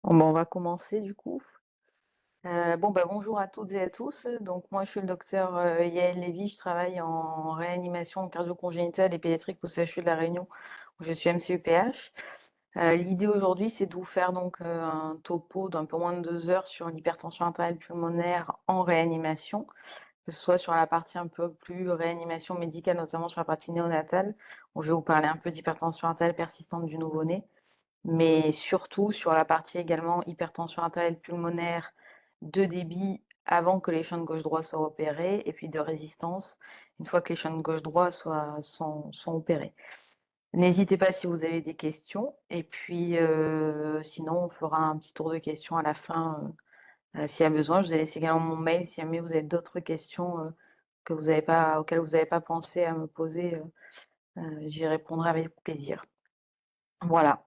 Bon, bah, on va commencer du coup. Bonjour à toutes et à tous. Donc moi, je suis le docteur Yael Lévy. Je travaille en réanimation cardio-congénitale et pédiatrique au CHU de La Réunion, où je suis MCUPH. L'idée aujourd'hui, c'est de vous faire un topo d'un peu moins de 2 heures sur l'hypertension artérielle pulmonaire en réanimation, que ce soit sur la partie un peu plus réanimation médicale, notamment sur la partie néonatale, où je vais vous parler un peu d'hypertension artérielle persistante du nouveau-né, mais surtout sur la partie également hypertension artérielle pulmonaire de débit avant que les shunts gauche-droit soient opérés, et puis de résistance une fois que les shunts gauche-droit sont opérés. N'hésitez pas si vous avez des questions, et puis sinon on fera un petit tour de questions à la fin s'il y a besoin. Je vous ai laissé également mon mail si jamais vous avez d'autres questions que vous avez pas, auxquelles vous n'avez pas pensé à me poser, j'y répondrai avec plaisir. Voilà.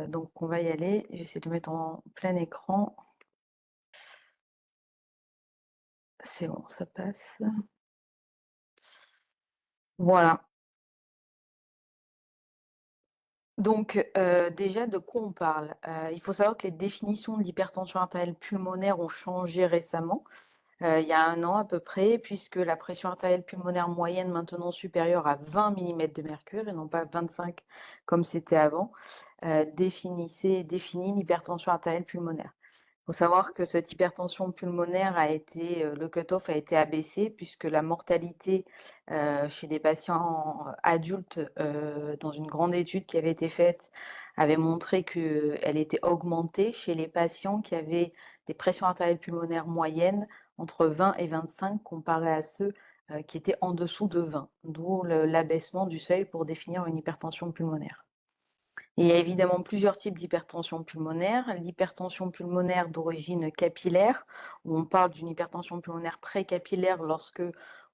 Donc on va y aller. J'essaie de mettre en plein écran. C'est bon, ça passe. Voilà. Donc déjà, de quoi on parle? Il faut savoir que les définitions de l'hypertension artérielle pulmonaire ont changé récemment, il y a 1 an à peu près, puisque la pression artérielle pulmonaire moyenne maintenant supérieure à 20 millimètres de mercure et non pas 25 comme c'était avant, définit l'hypertension artérielle pulmonaire. Il faut savoir que cette hypertension pulmonaire le cut-off a été abaissé puisque la mortalité chez des patients adultes, dans une grande étude qui avait été faite, avait montré qu'elle était augmentée chez les patients qui avaient des pressions artérielles pulmonaires moyennes entre 20 et 25 comparé à ceux qui étaient en dessous de 20, d'où l'abaissement du seuil pour définir une hypertension pulmonaire. Il y a évidemment plusieurs types d'hypertension pulmonaire. L'hypertension pulmonaire d'origine capillaire, où on parle d'une hypertension pulmonaire précapillaire lorsque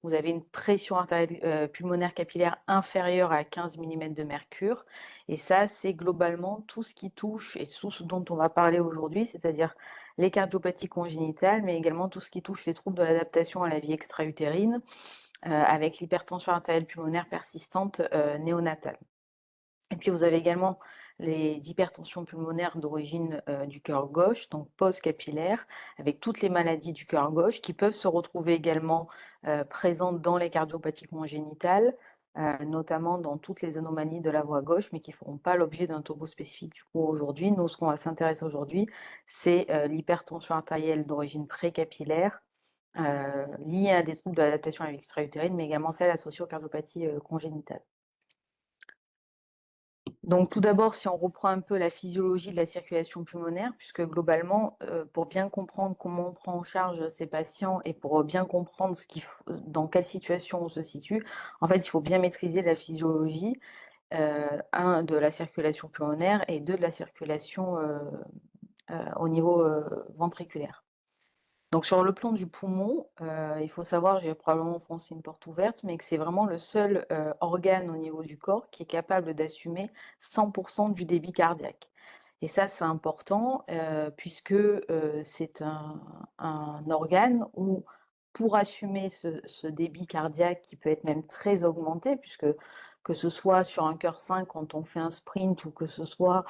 vous avez une pression artérielle pulmonaire capillaire inférieure à 15 millimètres de mercure. Et ça, c'est globalement tout ce qui touche, et tout ce dont on va parler aujourd'hui, c'est-à-dire les cardiopathies congénitales, mais également tout ce qui touche les troubles de l'adaptation à la vie extra-utérine, avec l'hypertension artérielle pulmonaire persistante néonatale. Et puis vous avez également les hypertensions pulmonaires d'origine du cœur gauche, donc post-capillaire, avec toutes les maladies du cœur gauche qui peuvent se retrouver également présentes dans les cardiopathies congénitales, notamment dans toutes les anomalies de la voie gauche, mais qui ne feront pas l'objet d'un topo spécifique du coup aujourd'hui. Nous, ce qu'on va s'intéresser aujourd'hui, c'est l'hypertension artérielle d'origine précapillaire, liée à des troubles de l'adaptation à la vie extra-utérine, mais également celle associée aux cardiopathies congénitales. Donc tout d'abord, si on reprend un peu la physiologie de la circulation pulmonaire, puisque globalement, pour bien comprendre comment on prend en charge ces patients et pour bien comprendre dans quelle situation on se situe, en fait, il faut bien maîtriser la physiologie, de la circulation pulmonaire et de la circulation au niveau ventriculaire. Donc sur le plan du poumon, il faut savoir, j'ai probablement enfoncé une porte ouverte, mais que c'est vraiment le seul organe au niveau du corps qui est capable d'assumer 100% du débit cardiaque. Et ça, c'est important puisque c'est un organe où, pour assumer ce débit cardiaque qui peut être même très augmenté, puisque que ce soit sur un cœur sain quand on fait un sprint ou que ce soit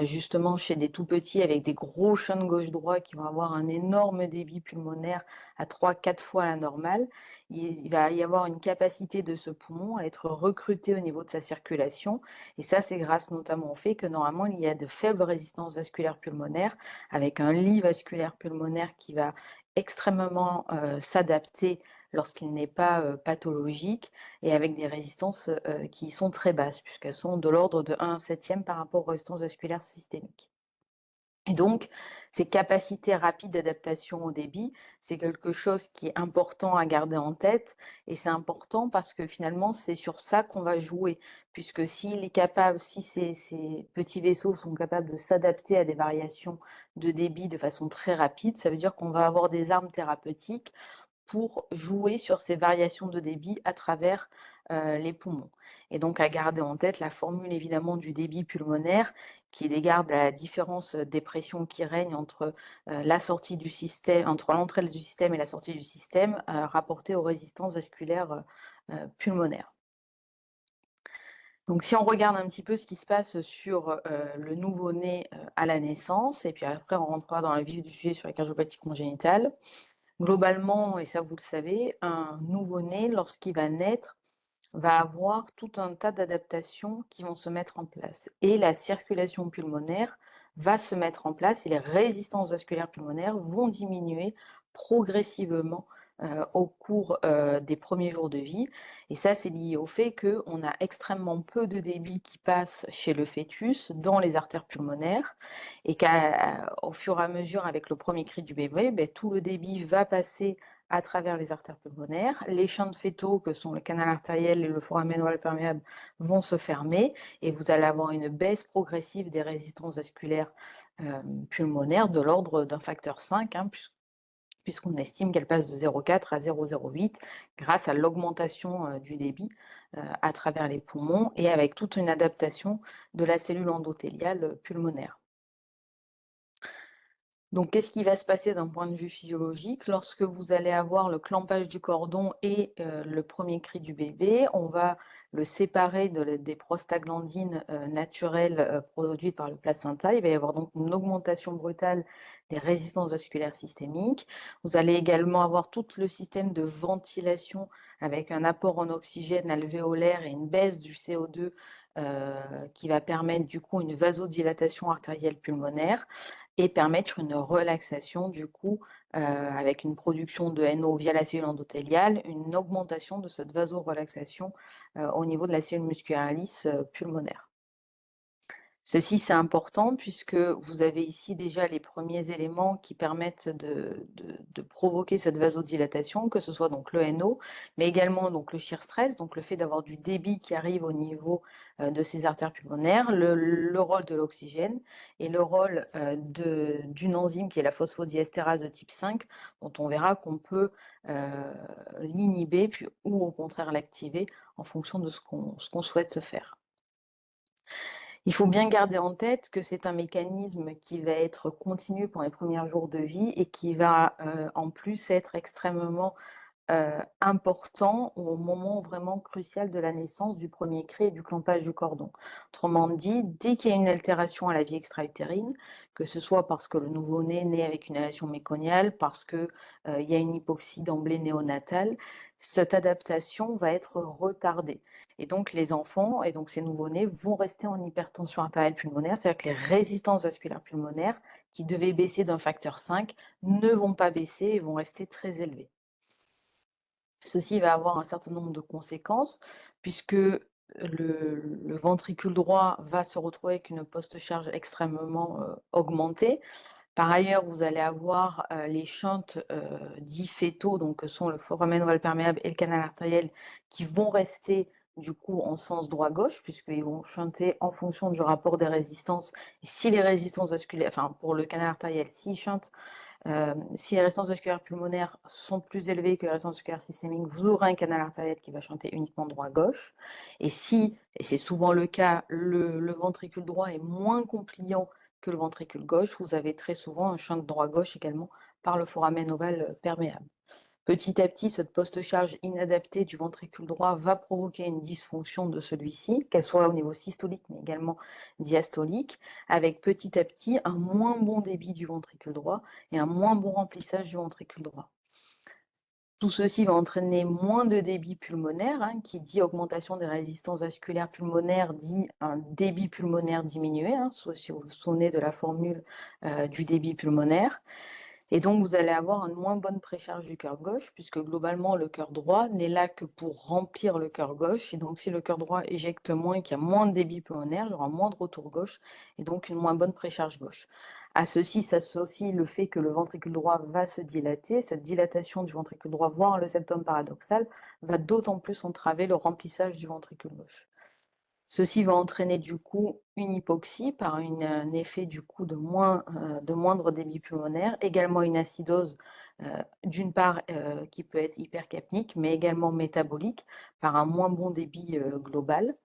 justement chez des tout petits avec des gros shunts gauche-droit qui vont avoir un énorme débit pulmonaire à 3-4 fois la normale, il va y avoir une capacité de ce poumon à être recruté au niveau de sa circulation. Et ça, c'est grâce notamment au fait que normalement, il y a de faibles résistances vasculaires pulmonaires avec un lit vasculaire pulmonaire qui va extrêmement s'adapter lorsqu'il n'est pas pathologique et avec des résistances qui sont très basses, puisqu'elles sont de l'ordre de 1/7 par rapport aux résistances vasculaires systémiques. Et donc, ces capacités rapides d'adaptation au débit, c'est quelque chose qui est important à garder en tête, et c'est important parce que finalement, c'est sur ça qu'on va jouer, puisque si ces petits vaisseaux sont capables de s'adapter à des variations de débit de façon très rapide, ça veut dire qu'on va avoir des armes thérapeutiques pour jouer sur ces variations de débit à travers les poumons. Et donc à garder en tête la formule évidemment du débit pulmonaire qui regarde la différence des pressions qui règne entre la sortie du système, entre l'entrée du système et la sortie du système, rapportée aux résistances vasculaires pulmonaires. Donc si on regarde un petit peu ce qui se passe sur le nouveau-né à la naissance, et puis après on rentrera dans le vif du sujet sur la cardiopathie congénitale. Globalement, et ça vous le savez, un nouveau-né, lorsqu'il va naître, va avoir tout un tas d'adaptations qui vont se mettre en place. Et la circulation pulmonaire va se mettre en place et les résistances vasculaires pulmonaires vont diminuer progressivement au cours des premiers jours de vie. Et ça, c'est lié au fait qu'on a extrêmement peu de débit qui passe chez le fœtus dans les artères pulmonaires et qu'au fur et à mesure, avec le premier cri du bébé, ben, tout le débit va passer à travers les artères pulmonaires. Les shunts fétaux, que sont le canal artériel et le foramen ovale perméable, vont se fermer et vous allez avoir une baisse progressive des résistances vasculaires pulmonaires de l'ordre d'un facteur 5, hein, puisqu'on estime qu'elle passe de 0,4 à 0,08 grâce à l'augmentation du débit à travers les poumons et avec toute une adaptation de la cellule endothéliale pulmonaire. Donc, qu'est-ce qui va se passer d'un point de vue physiologique? Lorsque vous allez avoir le clampage du cordon et le premier cri du bébé, on va le séparer des prostaglandines naturelles produites par le placenta. Il va y avoir donc une augmentation brutale des résistances vasculaires systémiques. Vous allez également avoir tout le système de ventilation avec un apport en oxygène alvéolaire et une baisse du CO2 qui va permettre du coup une vasodilatation artérielle pulmonaire et permettre une relaxation du coup avec une production de NO via la cellule endothéliale, une augmentation de cette vasorelaxation au niveau de la cellule musculaire lisse pulmonaire. Ceci, c'est important puisque vous avez ici déjà les premiers éléments qui permettent de provoquer cette vasodilatation, que ce soit donc le NO, mais également donc le shear stress, donc le fait d'avoir du débit qui arrive au niveau de ces artères pulmonaires, le rôle de l'oxygène et le rôle d'une enzyme qui est la phosphodiestérase de type 5, dont on verra qu'on peut l'inhiber ou au contraire l'activer en fonction de ce qu'on souhaite faire. Il faut bien garder en tête que c'est un mécanisme qui va être continu pour les premiers jours de vie et qui va en plus être extrêmement important au moment vraiment crucial de la naissance, du premier cri et du clampage du cordon. Autrement dit, dès qu'il y a une altération à la vie extra-utérine, que ce soit parce que le nouveau-né est né avec une inhalation méconiale, parce qu'il y a une hypoxie d'emblée néonatale, cette adaptation va être retardée. Et donc les enfants et donc ces nouveau-nés vont rester en hypertension artérielle pulmonaire, c'est-à-dire que les résistances vasculaires pulmonaires qui devaient baisser d'un facteur 5 ne vont pas baisser et vont rester très élevées. Ceci va avoir un certain nombre de conséquences, puisque le ventricule droit va se retrouver avec une post-charge extrêmement augmentée. Par ailleurs, vous allez avoir les shunts dits fétaux, donc que sont le foramen ovale perméable et le canal artériel, qui vont rester du coup en sens droit-gauche, puisqu'ils vont shunter en fonction du rapport des résistances. Et si les résistances vasculaires, enfin pour le canal artériel, s'ils shuntent si les résistances vasculaires pulmonaires sont plus élevées que les résistances vasculaires systémiques, vous aurez un canal artériel qui va chanter uniquement droit-gauche. Et si, et c'est souvent le cas, le ventricule droit est moins compliant que le ventricule gauche, vous avez très souvent un shunt droit-gauche également par le foramen ovale perméable. Petit à petit, cette post-charge inadaptée du ventricule droit va provoquer une dysfonction de celui-ci, qu'elle soit au niveau systolique mais également diastolique, avec petit à petit un moins bon débit du ventricule droit et un moins bon remplissage du ventricule droit. Tout ceci va entraîner moins de débit pulmonaire, hein, qui dit augmentation des résistances vasculaires pulmonaires, dit un débit pulmonaire diminué, hein, si vous vous souvenez de la formule du débit pulmonaire. Et donc, vous allez avoir une moins bonne précharge du cœur gauche, puisque globalement, le cœur droit n'est là que pour remplir le cœur gauche. Et donc, si le cœur droit éjecte moins et qu'il y a moins de débit pulmonaire, il y aura moins de retour gauche et donc une moins bonne précharge gauche. À ceci s'associe le fait que le ventricule droit va se dilater. Cette dilatation du ventricule droit, voire le septum paradoxal, va d'autant plus entraver le remplissage du ventricule gauche. Ceci va entraîner du coup une hypoxie par un effet du coup de moindre débit pulmonaire, également une acidose d'une part qui peut être hypercapnique, mais également métabolique par un moins bon débit global,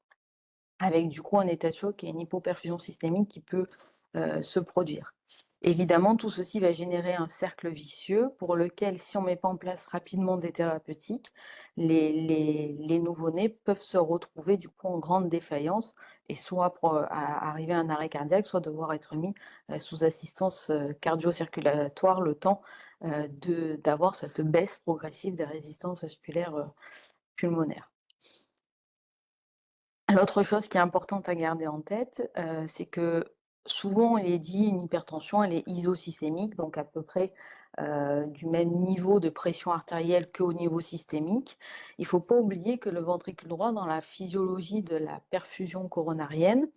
avec du coup un état de choc et une hypoperfusion systémique qui peut se produire. Évidemment, tout ceci va générer un cercle vicieux pour lequel, si on ne met pas en place rapidement des thérapeutiques, les nouveau-nés peuvent se retrouver du coup en grande défaillance et soit arriver à un arrêt cardiaque, soit devoir être mis sous assistance cardio-circulatoire le temps d'avoir cette baisse progressive des résistances vasculaires pulmonaires. L'autre chose qui est importante à garder en tête, c'est que souvent il est dit une hypertension, elle est isosystémique, donc à peu près du même niveau de pression artérielle qu'au niveau systémique. Il ne faut pas oublier que le ventricule droit, dans la physiologie de la perfusion coronarienne,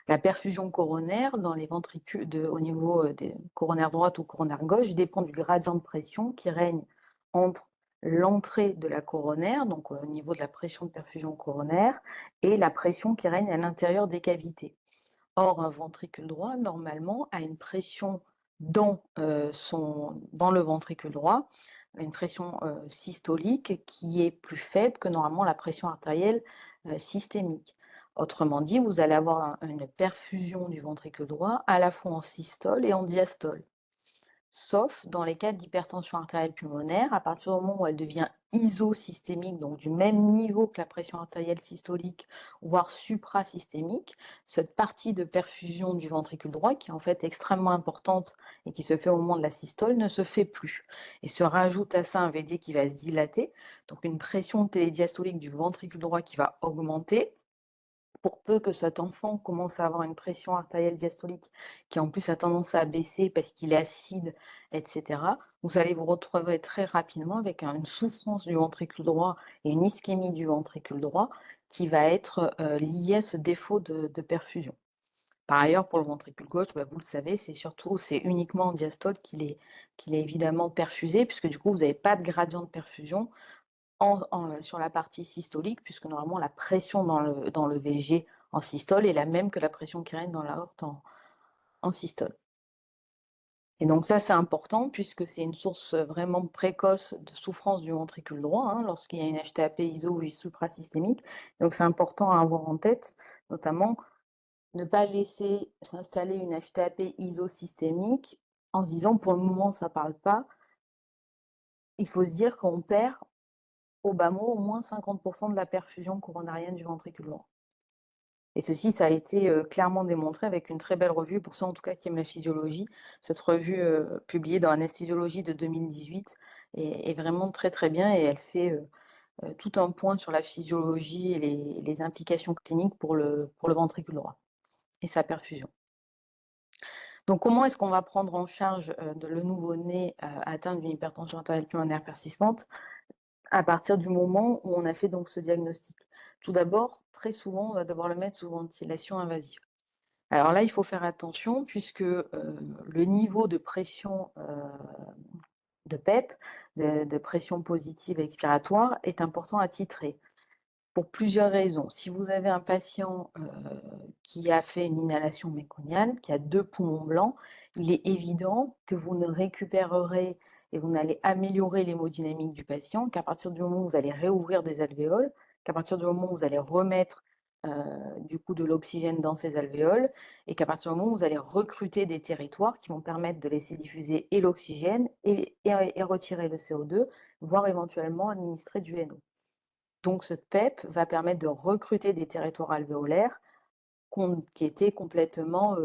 la perfusion coronaire dans les ventricules au niveau des coronaires droite ou coronaire gauche dépend du gradient de pression qui règne entre l'entrée de la coronaire, donc au niveau de la pression de perfusion coronaire, et la pression qui règne à l'intérieur des cavités. Or, un ventricule droit, normalement, a une pression dans le ventricule droit, une pression systolique qui est plus faible que normalement la pression artérielle systémique. Autrement dit, vous allez avoir une perfusion du ventricule droit à la fois en systole et en diastole. Sauf dans les cas d'hypertension artérielle pulmonaire, à partir du moment où elle devient isosystémique, donc du même niveau que la pression artérielle systolique, voire suprasystémique, cette partie de perfusion du ventricule droit, qui est en fait extrêmement importante et qui se fait au moment de la systole, ne se fait plus. Et se rajoute à ça un VD qui va se dilater, donc une pression télédiastolique du ventricule droit qui va augmenter, pour peu que cet enfant commence à avoir une pression artérielle diastolique qui en plus a tendance à baisser parce qu'il est acide, etc., vous allez vous retrouver très rapidement avec une souffrance du ventricule droit et une ischémie du ventricule droit qui va être liée à ce défaut de perfusion. Par ailleurs, pour le ventricule gauche, vous le savez, c'est uniquement en diastole qu'il est évidemment perfusé, puisque du coup, vous n'avez pas de gradient de perfusion sur la partie systolique, puisque normalement la pression dans le VG en systole est la même que la pression qui règne dans l'aorte en systole. Et donc ça, c'est important, puisque c'est une source vraiment précoce de souffrance du ventricule droit, lorsqu'il y a une HTAP iso ou suprasystémique. Donc c'est important à avoir en tête, notamment ne pas laisser s'installer une HTAP isosystémique en se disant pour le moment ça ne parle pas. Il faut se dire qu'on perd au bas mot au moins 50% de la perfusion coronarienne du ventricule droit. Et ceci, ça a été clairement démontré avec une très belle revue, pour ceux en tout cas qui aiment la physiologie. Cette revue publiée dans Anesthésiologie de 2018 est vraiment très très bien et elle fait tout un point sur la physiologie et les implications cliniques pour le ventricule droit et sa perfusion. Donc comment est-ce qu'on va prendre en charge le nouveau-né atteint d'une hypertension artérielle pulmonaire persistante à partir du moment où on a fait donc ce diagnostic? Tout d'abord, très souvent, on va devoir le mettre sous ventilation invasive. Alors là, il faut faire attention puisque le niveau de pression de PEP, de pression positive expiratoire, est important à titrer pour plusieurs raisons. Si vous avez un patient qui a fait une inhalation méconiale, qui a 2 poumons blancs, il est évident que vous ne récupérerez et vous n'allez améliorer l'hémodynamique du patient qu'à partir du moment où vous allez réouvrir des alvéoles, qu'à partir du moment où vous allez remettre du coup de l'oxygène dans ces alvéoles et qu'à partir du moment où vous allez recruter des territoires qui vont permettre de laisser diffuser et l'oxygène et retirer le CO2, voire éventuellement administrer du NO. Donc ce PEP va permettre de recruter des territoires alvéolaires qui étaient complètement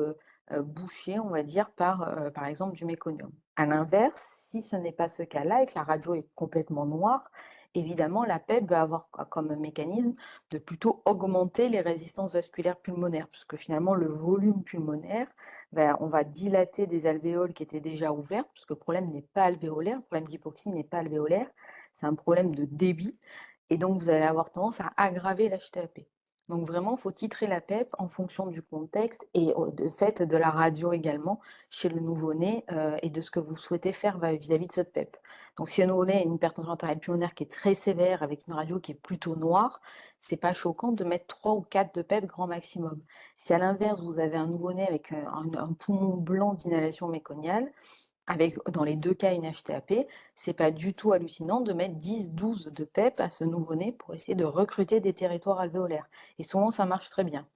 bouchés, on va dire, par exemple du méconium. À l'inverse, si ce n'est pas ce cas-là et que la radio est complètement noire, évidemment la PEP va avoir comme mécanisme de plutôt augmenter les résistances vasculaires pulmonaires, puisque finalement le volume pulmonaire, on va dilater des alvéoles qui étaient déjà ouvertes, puisque le problème n'est pas alvéolaire, le problème d'hypoxie n'est pas alvéolaire, c'est un problème de débit. Et donc, vous allez avoir tendance à aggraver l'HTAP. Donc vraiment, il faut titrer la PEP en fonction du contexte et de fait de la radio également chez le nouveau-né et de ce que vous souhaitez faire vis-à-vis de cette PEP. Donc si le nouveau-né a une hypertension artérielle pulmonaire qui est très sévère avec une radio qui est plutôt noire, c'est pas choquant de mettre 3 ou 4 de PEP grand maximum. Si à l'inverse, vous avez un nouveau-né avec un poumon blanc d'inhalation méconiale, avec dans les 2 cas une HTAP, c'est pas du tout hallucinant de mettre 10-12 de PEP à ce nouveau-né pour essayer de recruter des territoires alvéolaires. Et souvent, ça marche très bien.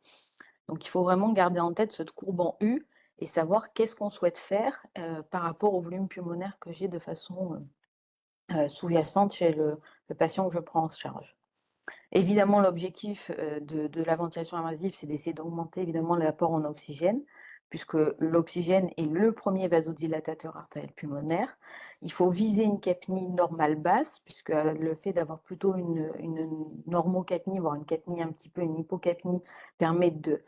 Donc il faut vraiment garder en tête cette courbe en U et savoir qu'est-ce qu'on souhaite faire par rapport au volume pulmonaire que j'ai de façon sous-jacente chez le patient que je prends en charge. Évidemment, l'objectif de la ventilation invasive, c'est d'essayer d'augmenter évidemment l'apport en oxygène, puisque l'oxygène est le premier vasodilatateur artériel pulmonaire. Il faut viser une capnie normale basse, puisque le fait d'avoir plutôt une normocapnie, voire une capnie un petit peu, une hypocapnie, permet de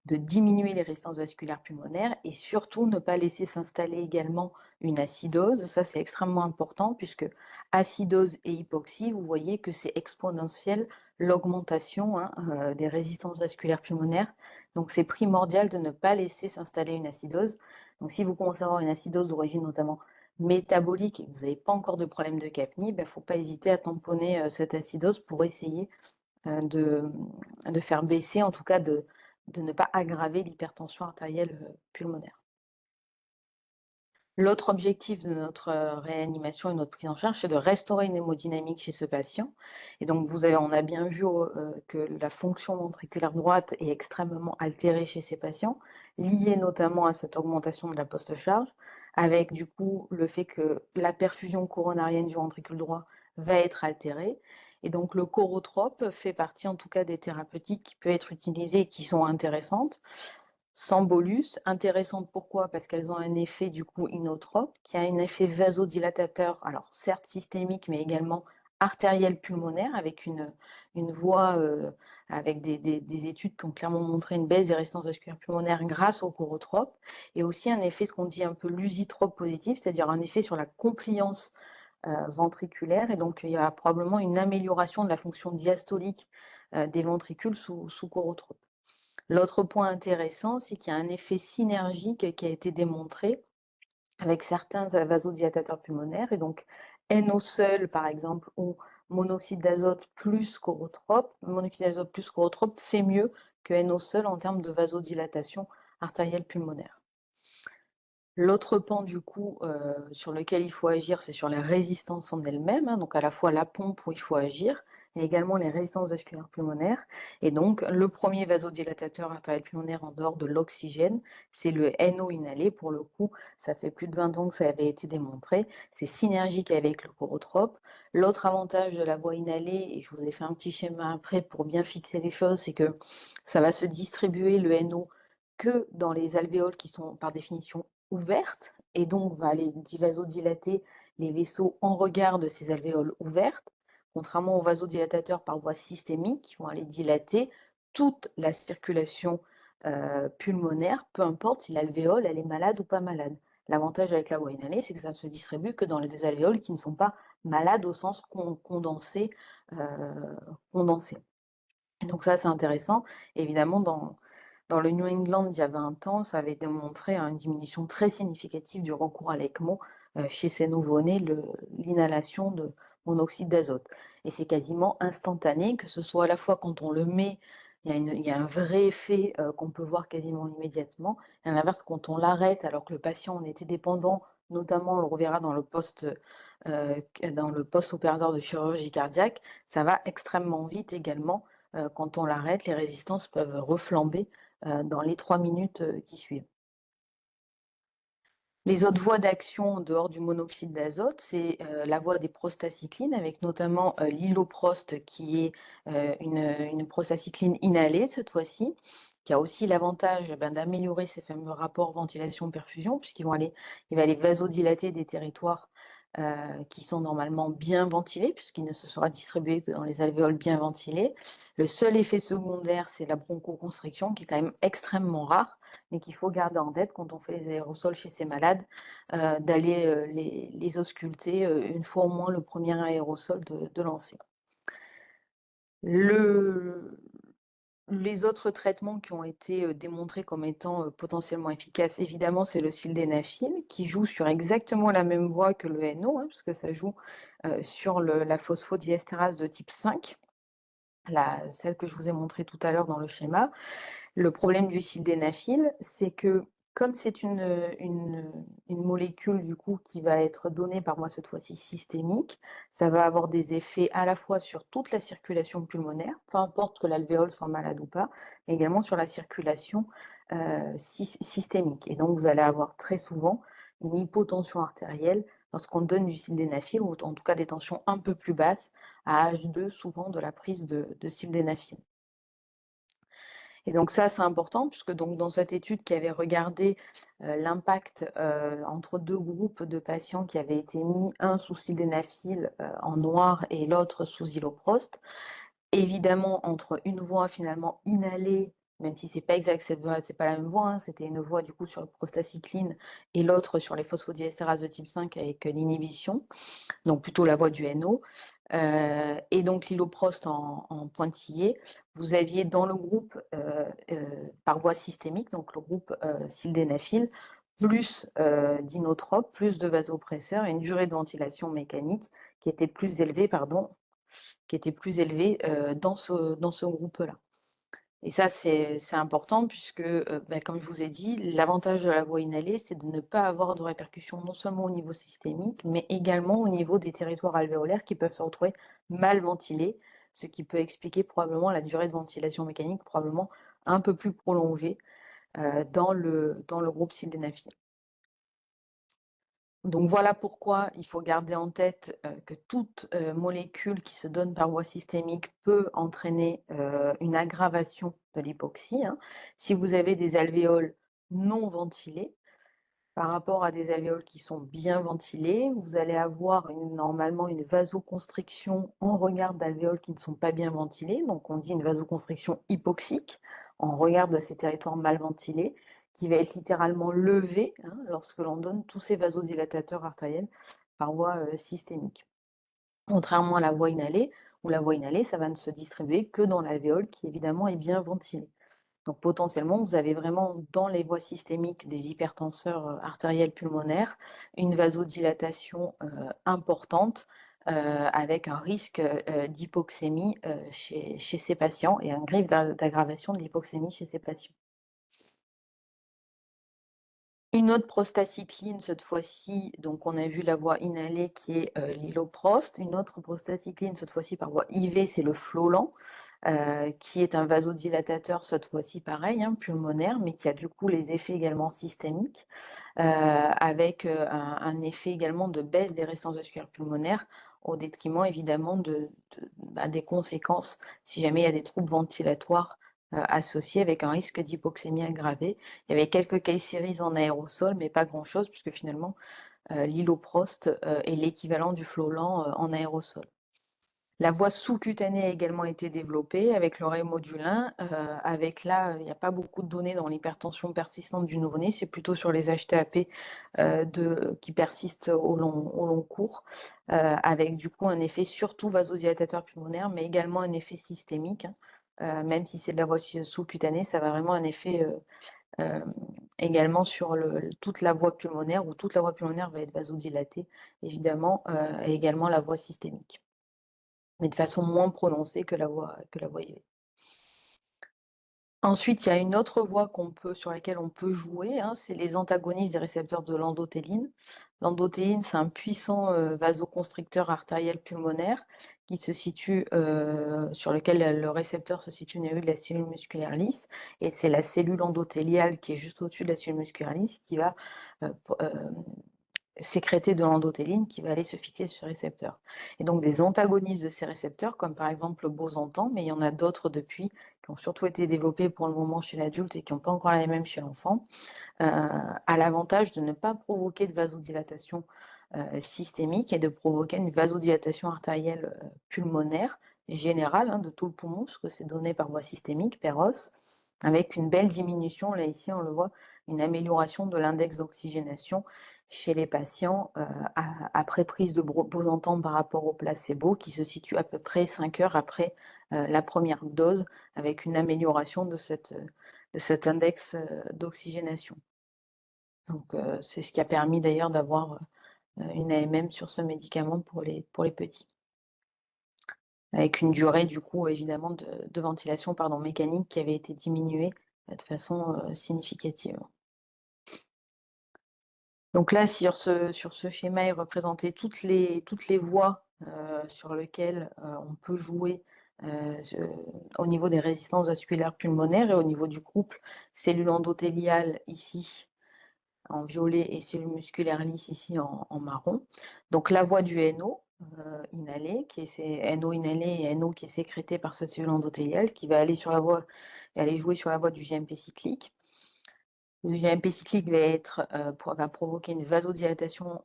diminuer les résistances vasculaires pulmonaires et surtout ne pas laisser s'installer également une acidose. Ça, c'est extrêmement important puisque acidose et hypoxie, vous voyez que c'est exponentiel l'augmentation des résistances vasculaires pulmonaires. Donc, c'est primordial de ne pas laisser s'installer une acidose. Donc, si vous commencez à avoir une acidose d'origine notamment métabolique et que vous n'avez pas encore de problème de capnie, il ne faut pas hésiter à tamponner cette acidose pour essayer de faire baisser, en tout cas de ne pas aggraver l'hypertension artérielle pulmonaire. L'autre objectif de notre réanimation et notre prise en charge, c'est de restaurer une hémodynamique chez ce patient. Et donc, on a bien vu que la fonction ventriculaire droite est extrêmement altérée chez ces patients, liée notamment à cette augmentation de la post-charge, avec du coup le fait que la perfusion coronarienne du ventricule droit va être altérée. Et donc, le chorotrope fait partie en tout cas des thérapeutiques qui peuvent être utilisées et qui sont intéressantes. Sans bolus, intéressantes pourquoi? Parce qu'elles ont un effet du coup inotrope, qui a un effet vasodilatateur, alors certes systémique, mais également artériel pulmonaire, avec une voie, avec des études qui ont clairement montré une baisse des résistances vasculaires pulmonaires grâce au chorotrope, et aussi un effet, ce qu'on dit un peu lusitrope positif, c'est-à-dire un effet sur la compliance ventriculaire, et donc il y a probablement une amélioration de la fonction diastolique des ventricules sous chorotrope. L'autre point intéressant, c'est qu'il y a un effet synergique qui a été démontré avec certains vasodilatateurs pulmonaires, et donc NO seul par exemple, ou monoxyde d'azote plus chorotrope. Monoxyde d'azote plus chorotrope fait mieux que NO seul en termes de vasodilatation artérielle pulmonaire. L'autre pan du coup sur lequel il faut agir, c'est sur la résistance en elle-même, donc à la fois la pompe où il faut agir, et également les résistances vasculaires pulmonaires. Et donc le premier vasodilatateur artériel pulmonaire en dehors de l'oxygène, c'est le NO inhalé. Pour le coup, ça fait plus de 20 ans que ça avait été démontré. C'est synergique avec le chorotrope. L'autre avantage de la voie inhalée, et je vous ai fait un petit schéma après pour bien fixer les choses, c'est que ça va se distribuer le NO que dans les alvéoles qui sont par définition ouvertes, et donc va aller vasodilater les vaisseaux en regard de ces alvéoles ouvertes, contrairement aux vasodilatateurs par voie systémique qui vont aller dilater toute la circulation pulmonaire, peu importe si l'alvéole elle est malade ou pas malade. L'avantage avec la voie inhalée, c'est que ça ne se distribue que dans les alvéoles qui ne sont pas malades au sens condensé. Condensé. Et donc ça, c'est intéressant. Évidemment, dans le New England, il y a 20 ans, ça avait démontré une diminution très significative du recours à l'ECMO chez ces nouveau-nés, l'inhalation de monoxyde d'azote. Et c'est quasiment instantané, que ce soit à la fois quand on le met, il y a un vrai effet qu'on peut voir quasiment immédiatement, et à l'inverse, quand on l'arrête, alors que le patient en était dépendant, notamment on le reverra dans le post-opératoire de chirurgie cardiaque, ça va extrêmement vite également. Quand on l'arrête, les résistances peuvent reflamber dans les 3 minutes qui suivent. Les autres voies d'action en dehors du monoxyde d'azote, c'est la voie des prostacyclines, avec notamment l'Iloprost, qui est une prostacycline inhalée cette fois-ci, qui a aussi l'avantage d'améliorer ces fameux rapports ventilation-perfusion, puisqu'il va aller vasodilater des territoires qui sont normalement bien ventilés, puisqu'il ne se sera distribué que dans les alvéoles bien ventilés. Le seul effet secondaire, c'est la bronchoconstriction, qui est quand même extrêmement rare, mais qu'il faut garder en tête quand on fait les aérosols chez ces malades, d'aller les ausculter une fois au moins le premier aérosol de lancer. Les autres traitements qui ont été démontrés comme étant potentiellement efficaces, évidemment, c'est le sildenafil, qui joue sur exactement la même voie que le NO, parce que ça joue sur la phosphodiesterase de type 5, celle que je vous ai montrée tout à l'heure dans le schéma. Le problème du sildenafil, c'est que comme c'est une molécule du coup qui va être donnée par moi cette fois-ci systémique, ça va avoir des effets à la fois sur toute la circulation pulmonaire, peu importe que l'alvéole soit malade ou pas, mais également sur la circulation systémique. Et donc, vous allez avoir très souvent une hypotension artérielle lorsqu'on donne du sildenafil, ou en tout cas des tensions un peu plus basses, à H2, souvent de la prise de sildenafil. Et donc ça, c'est important, puisque donc dans cette étude qui avait regardé l'impact entre deux groupes de patients qui avaient été mis, un sous sildenafil en noir et l'autre sous iloprost, évidemment, entre une voie finalement inhalée, même si c'est pas exact, c'est pas la même voie, hein, c'était une voie du coup sur le prostacycline et l'autre sur les phosphodiestérases de type 5 avec l'inhibition, donc plutôt la voie du NO. Et donc l'iloprost en pointillé, vous aviez dans le groupe par voie systémique, donc le groupe sildenafil, plus d'inotrope, plus de vasopresseurs et une durée de ventilation mécanique qui était plus élevée, dans ce groupe-là. Et ça, c'est important puisque, comme je vous ai dit, l'avantage de la voie inhalée, c'est de ne pas avoir de répercussions non seulement au niveau systémique, mais également au niveau des territoires alvéolaires qui peuvent se retrouver mal ventilés, ce qui peut expliquer probablement la durée de ventilation mécanique probablement un peu plus prolongée dans le groupe sildenafil. Donc voilà pourquoi il faut garder en tête que toute molécule qui se donne par voie systémique peut entraîner une aggravation de l'hypoxie, hein. Si vous avez des alvéoles non ventilés, par rapport à des alvéoles qui sont bien ventilées, vous allez avoir normalement une vasoconstriction en regard d'alvéoles qui ne sont pas bien ventilées. Donc on dit une vasoconstriction hypoxique en regard de ces territoires mal ventilés, qui va être littéralement levée, hein, lorsque l'on donne tous ces vasodilatateurs artériels par voie systémique. Contrairement à la voie inhalée, où la voie inhalée, ça va ne se distribuer que dans l'alvéole qui évidemment est bien ventilée. Donc potentiellement, vous avez vraiment dans les voies systémiques des hypertenseurs artériels pulmonaires une vasodilatation importante avec un risque d'hypoxémie chez ces patients et un risque d'aggravation de l'hypoxémie chez ces patients. Une autre prostacycline, cette fois-ci, donc on a vu la voie inhalée qui est l'iloprost. Une autre prostacycline, cette fois-ci par voie IV, c'est le Flolan, qui est un vasodilatateur, cette fois-ci pareil, hein, pulmonaire, mais qui a du coup les effets également systémiques, avec un effet également de baisse des résistances vasculaires pulmonaires, au détriment évidemment des conséquences si jamais il y a des troubles ventilatoires associés avec un risque d'hypoxémie aggravée. Il y avait quelques case series en aérosol, mais pas grand-chose, puisque finalement, l'iloprost est l'équivalent du Flolan en aérosol. La voie sous-cutanée a également été développée avec le rémodulin. Avec là, il n'y a pas beaucoup de données dans l'hypertension persistante du nouveau-né, c'est plutôt sur les HTAP qui persistent au long cours, avec du coup un effet surtout vasodilatateur pulmonaire, mais également un effet systémique, hein. Même si c'est de la voie sous-cutanée, ça va vraiment un effet également sur toute la voie pulmonaire, où toute la voie pulmonaire va être vasodilatée, évidemment, et également la voie systémique, mais de façon moins prononcée que la voie IV. Ensuite, il y a une autre voie sur laquelle on peut jouer, hein, c'est les antagonistes des récepteurs de l'endothéline. L'endothéline, c'est un puissant vasoconstricteur artériel pulmonaire qui se situe, sur lequel le récepteur se situe au niveau de la cellule musculaire lisse, et c'est la cellule endothéliale qui est juste au-dessus de la cellule musculaire lisse qui va sécréter de l'endothéline qui va aller se fixer sur ce récepteur. Et donc des antagonistes de ces récepteurs, comme par exemple le bosantan, mais il y en a d'autres depuis, qui ont surtout été développés pour le moment chez l'adulte et qui n'ont pas encore la même chez l'enfant, a l'avantage de ne pas provoquer de vasodilatation systémique et de provoquer une vasodilatation artérielle pulmonaire générale, hein, de tout le poumon, parce que c'est donné par voie systémique, per os, avec une belle diminution, là ici on le voit, une amélioration de l'index d'oxygénation chez les patients après prise de bosantan par rapport au placebo, qui se situe à peu près 5 heures après la première dose, avec une amélioration de cet index d'oxygénation. Donc c'est ce qui a permis d'ailleurs d'avoir une AMM sur ce médicament pour les petits. Avec une durée du coup évidemment de ventilation mécanique qui avait été diminuée de façon significative. Donc là, sur ce schéma est représenté toutes les voies sur lesquelles on peut jouer au niveau des résistances vasculaires pulmonaires et au niveau du couple cellules endothéliales ici en violet et cellules musculaires lisses ici en marron. Donc la voie du NO inhalé, qui est NO inhalé et NO qui est sécrété par cette cellule endothéliale, qui va aller sur la voie et aller jouer sur la voie du GMP cyclique. Le GMP cyclique va provoquer une vasodilatation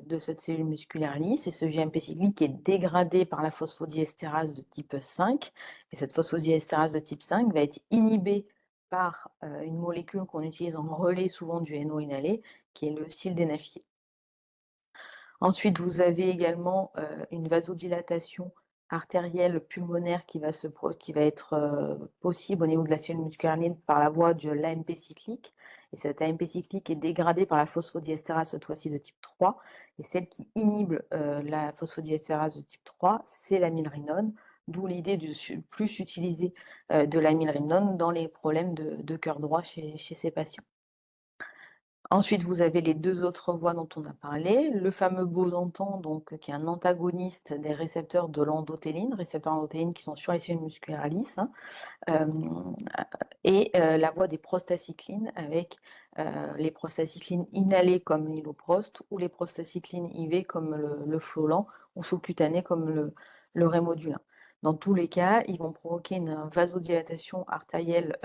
de cette cellule musculaire lisse, et ce GMP cyclique est dégradé par la phosphodiesterase de type 5, et cette phosphodiesterase de type 5 va être inhibée par une molécule qu'on utilise en relais souvent du NO inhalé, qui est le sildenafil. Ensuite, vous avez également une vasodilatation artérielle pulmonaire qui va être possible au niveau de la cellule musculaire libre par la voie de l'AMP cyclique. Et cette AMP cyclique est dégradée par la phosphodiesterase, cette fois-ci de type 3. Et celle qui inhibe la phosphodiesterase de type 3, c'est l'amylrinone, d'où l'idée de plus utiliser de l'amylrinone dans les problèmes de cœur droit chez ces patients. Ensuite, vous avez les deux autres voies dont on a parlé, le fameux bosentan, donc, qui est un antagoniste des récepteurs de l'endothéline, récepteurs endothéline qui sont sur les cellules musculaires lisses, et la voie des prostacyclines avec les prostacyclines inhalées comme l'iloprost ou les prostacyclines IV comme le Flolan ou sous-cutanées comme le Rémodulin. Dans tous les cas, ils vont provoquer une vasodilatation artérielle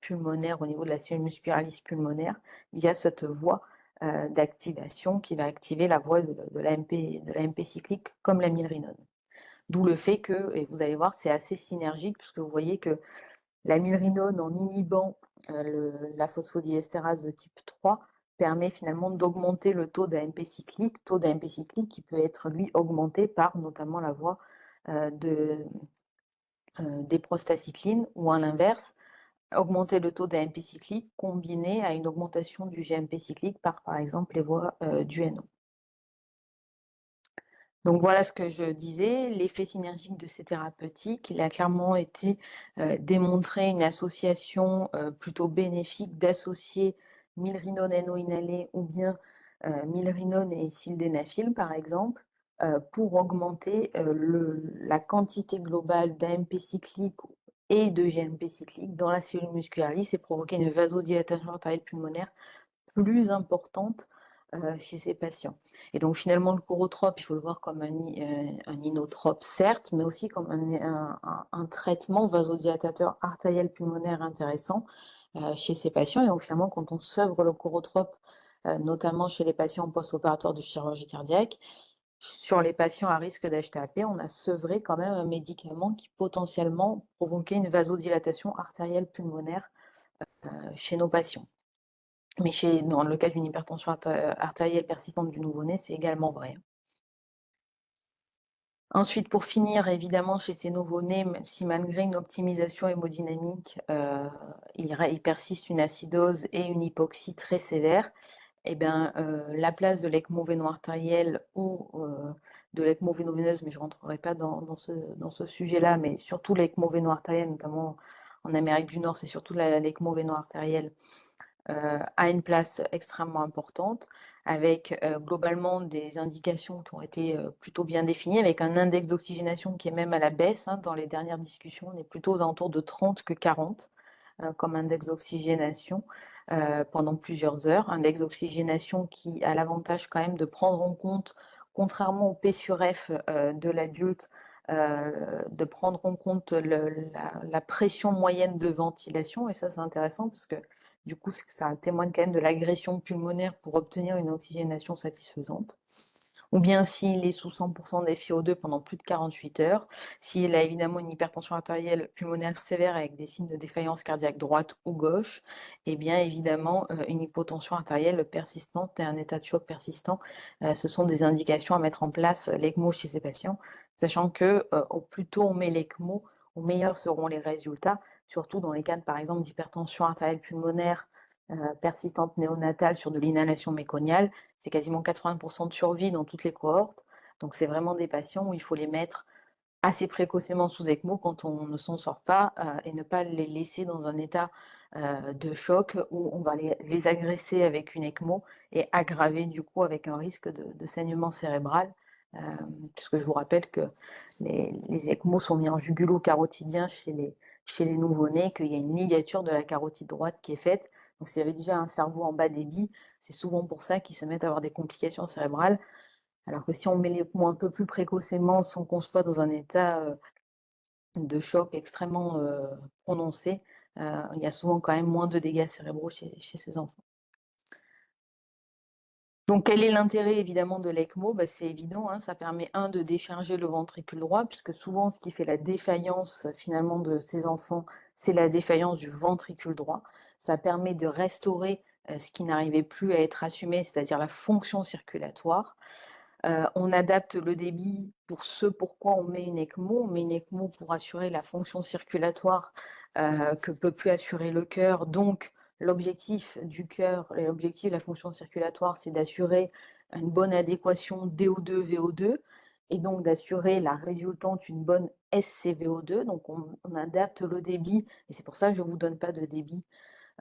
pulmonaire au niveau de la cellule musculaire lisse pulmonaire via cette voie d'activation qui va activer la voie de l'AMP cyclique comme l'amylrinone. D'où le fait que, et vous allez voir, c'est assez synergique puisque vous voyez que l'amylrinone, en inhibant la phosphodiesterase de type 3, permet finalement d'augmenter le taux d'AMP cyclique qui peut être, lui, augmenté par notamment la voie des prostacyclines, ou à l'inverse, augmenter le taux d'AMP cyclique combiné à une augmentation du GMP cyclique par exemple, les voies du NO. Donc voilà ce que je disais, l'effet synergique de ces thérapeutiques, il a clairement été démontré une association plutôt bénéfique d'associer milrinone NO inhalé ou bien milrinone et sildenafil par exemple, pour augmenter la quantité globale d'AMP cyclique et de GMP cyclique dans la cellule musculaire lisse et provoquer une vasodilatation artérielle pulmonaire plus importante chez ces patients. Et donc finalement, le chorotrope, il faut le voir comme un inotrope, certes, mais aussi comme un traitement vasodilatateur artériel pulmonaire intéressant chez ces patients. Et donc finalement, quand on seuvre le chorotrope, notamment chez les patients post-opératoires de chirurgie cardiaque, sur les patients à risque d'HTAP, on a sevré quand même un médicament qui potentiellement provoquait une vasodilatation artérielle pulmonaire chez nos patients. Mais dans le cas d'une hypertension artérielle persistante du nouveau-né, c'est également vrai. Ensuite, pour finir, évidemment, chez ces nouveau-nés, même si malgré une optimisation hémodynamique, il persiste une acidose et une hypoxie très sévère, eh bien, la place de l'ECMO véno-artériel ou de l'ECMO véno-veineuse, mais je ne rentrerai pas dans ce sujet-là, mais surtout l'ECMO véno-artériel, notamment en Amérique du Nord, c'est surtout l'ECMO véno-artériel, a une place extrêmement importante, avec globalement des indications qui ont été plutôt bien définies, avec un index d'oxygénation qui est même à la baisse. Dans les dernières discussions, on est plutôt aux alentours de 30 que 40 comme index d'oxygénation pendant plusieurs heures. Index d'oxygénation qui a l'avantage quand même de prendre en compte, contrairement au P sur F de l'adulte, de prendre en compte la pression moyenne de ventilation, et ça c'est intéressant parce que du coup, ça témoigne quand même de l'agression pulmonaire pour obtenir une oxygénation satisfaisante. Ou bien s'il est sous 100% d'FiO2 pendant plus de 48 heures, s'il a évidemment une hypertension artérielle pulmonaire sévère avec des signes de défaillance cardiaque droite ou gauche, et bien évidemment une hypotension artérielle persistante et un état de choc persistant, ce sont des indications à mettre en place l'ECMO chez ces patients, sachant que au plus tôt on met l'ECMO, au meilleurs seront les résultats, surtout dans les cas par exemple d'hypertension artérielle pulmonaire persistante néonatale sur de l'inhalation méconiale. C'est quasiment 80% de survie dans toutes les cohortes. Donc c'est vraiment des patients où il faut les mettre assez précocement sous ECMO quand on ne s'en sort pas et ne pas les laisser dans un état de choc où on va les agresser avec une ECMO et aggraver du coup avec un risque de saignement cérébral puisque je vous rappelle que les ECMO sont mis en jugulo-carotidien chez les nouveau-nés, qu'il y a une ligature de la carotide droite qui est faite. Donc s'il y avait déjà un cerveau en bas débit, c'est souvent pour ça qu'ils se mettent à avoir des complications cérébrales. Alors que si on met l'ECMO un peu plus précocement, sans qu'on soit dans un état de choc extrêmement prononcé, il y a souvent quand même moins de dégâts cérébraux chez ces enfants. Donc, quel est l'intérêt évidemment de l'ECMO? C'est évident, hein, ça permet de décharger le ventricule droit, puisque souvent ce qui fait la défaillance finalement de ces enfants, c'est la défaillance du ventricule droit. Ça permet de restaurer ce qui n'arrivait plus à être assumé, c'est-à-dire la fonction circulatoire. On adapte le débit pour ce pourquoi on met une ECMO. On met une ECMO pour assurer la fonction circulatoire que peut plus assurer le cœur. Donc, l'objectif du cœur et l'objectif de la fonction circulatoire, c'est d'assurer une bonne adéquation DO2-VO2 et donc d'assurer la résultante une bonne SCVO2. Donc, on adapte le débit et c'est pour ça que je ne vous donne pas de débit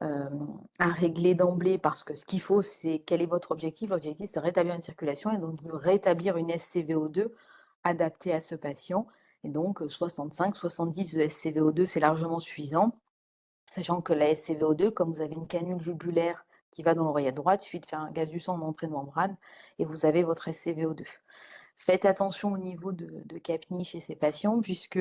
à régler d'emblée, parce que ce qu'il faut, c'est quel est votre objectif? L'objectif, c'est de rétablir une circulation et donc de rétablir une SCVO2 adaptée à ce patient. Et donc 65-70 de SCVO2, c'est largement suffisant, sachant que la SCVO2, comme vous avez une canule jugulaire qui va dans l'oreillette droite, il suffit de faire un gaz du sang en entrée de membrane et vous avez votre SCVO2. Faites attention au niveau de capnie chez ces patients, puisque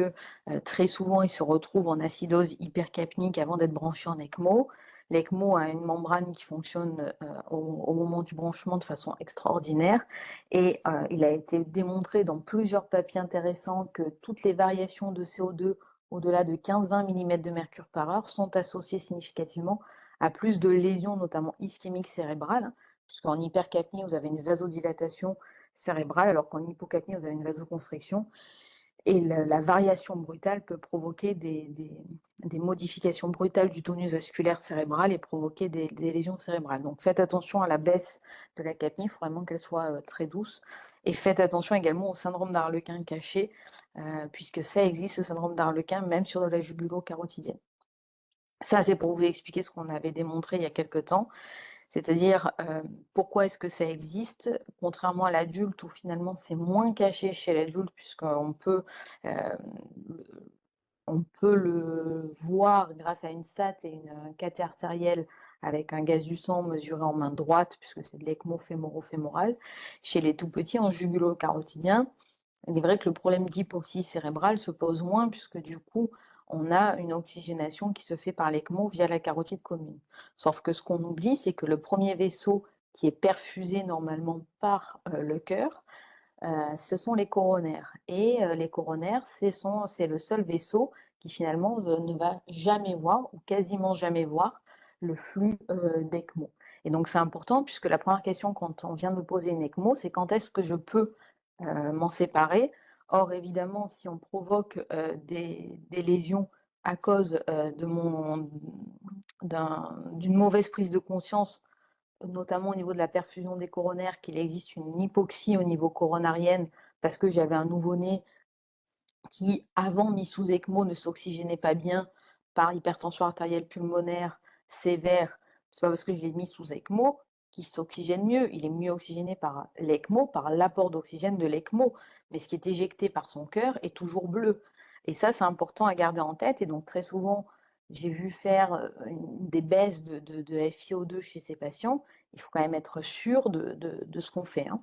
très souvent, ils se retrouvent en acidose hypercapnique avant d'être branchés en ECMO. L'ECMO a une membrane qui fonctionne au moment du branchement de façon extraordinaire et il a été démontré dans plusieurs papiers intéressants que toutes les variations de CO2 au-delà de 15-20 mm de mercure par heure sont associées significativement à plus de lésions, notamment ischémiques cérébrales, puisqu'en hypercapnie, vous avez une vasodilatation cérébrale, alors qu'en hypocapnie, vous avez une vasoconstriction. Et la variation brutale peut provoquer des modifications brutales du tonus vasculaire cérébral et provoquer des lésions cérébrales. Donc faites attention à la baisse de la capnie, il faut vraiment qu'elle soit très douce. Et faites attention également au syndrome d'Arlequin caché, puisque ça existe, ce syndrome d'Arlequin, même sur de la jugulo-carotidienne. Ça, c'est pour vous expliquer ce qu'on avait démontré il y a quelques temps. C'est-à-dire, pourquoi est-ce que ça existe? Contrairement à l'adulte où finalement c'est moins caché chez l'adulte puisqu'on peut, on peut le voir grâce à une SAT et une cathé artérielle avec un gaz du sang mesuré en main droite puisque c'est de l'ECMO fémoro-fémoral. Chez les tout petits en jugulo-carotidien, il est vrai que le problème d'hypoxie cérébrale se pose moins puisque du coup, on a une oxygénation qui se fait par l'ECMO via la carotide commune. Sauf que ce qu'on oublie, c'est que le premier vaisseau qui est perfusé normalement par le cœur, ce sont les coronaires. Et les coronaires, c'est le seul vaisseau qui finalement ne va jamais voir ou quasiment jamais voir le flux d'ECMO. Et donc c'est important puisque la première question quand on vient de poser une ECMO, c'est quand est-ce que je peux m'en séparer. Or, évidemment, si on provoque des lésions à cause d'une mauvaise prise de conscience, notamment au niveau de la perfusion des coronaires, qu'il existe une hypoxie au niveau coronarienne parce que j'avais un nouveau-né qui, avant mis sous ECMO, ne s'oxygénait pas bien par hypertension artérielle pulmonaire sévère. C'est pas parce que je l'ai mis sous ECMO qu'il s'oxygène mieux. Il est mieux oxygéné par l'ECMO, par l'apport d'oxygène de l'ECMO. Mais ce qui est éjecté par son cœur est toujours bleu. Et ça, c'est important à garder en tête. Et donc, très souvent, j'ai vu faire des baisses de FiO2 chez ces patients. Il faut quand même être sûr de ce qu'on fait, hein.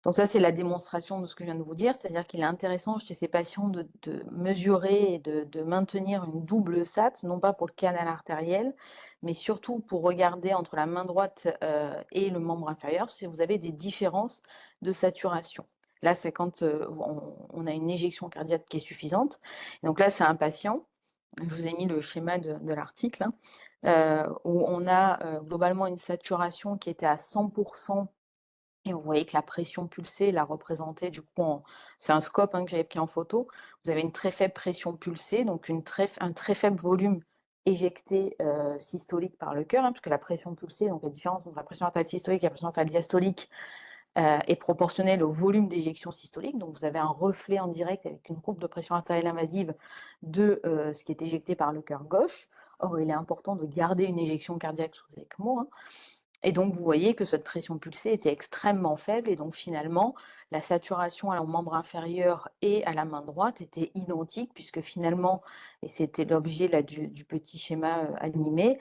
Donc ça, c'est la démonstration de ce que je viens de vous dire, c'est-à-dire qu'il est intéressant chez ces patients de mesurer et de maintenir une double SAT, non pas pour le canal artériel, mais surtout pour regarder entre la main droite et le membre inférieur si vous avez des différences de saturation. Là, c'est quand on a une éjection cardiaque qui est suffisante. Donc là, c'est un patient, je vous ai mis le schéma de l'article, hein, où on a globalement une saturation qui était à 100%. Et vous voyez que la pression pulsée, la représentée, du coup, c'est un scope hein, que j'avais pris en photo. Vous avez une très faible pression pulsée, donc un très faible volume éjecté systolique par le cœur, hein, puisque la pression pulsée, donc la différence entre la pression artérielle systolique et la pression artérielle diastolique, est proportionnelle au volume d'éjection systolique. Donc vous avez un reflet en direct avec une courbe de pression artérielle invasive de ce qui est éjecté par le cœur gauche. Or, il est important de garder une éjection cardiaque sous ECMO, hein. Et donc, vous voyez que cette pression pulsée était extrêmement faible et donc finalement, la saturation à la membre inférieur et à la main droite était identique puisque finalement, et c'était l'objet là du petit schéma animé,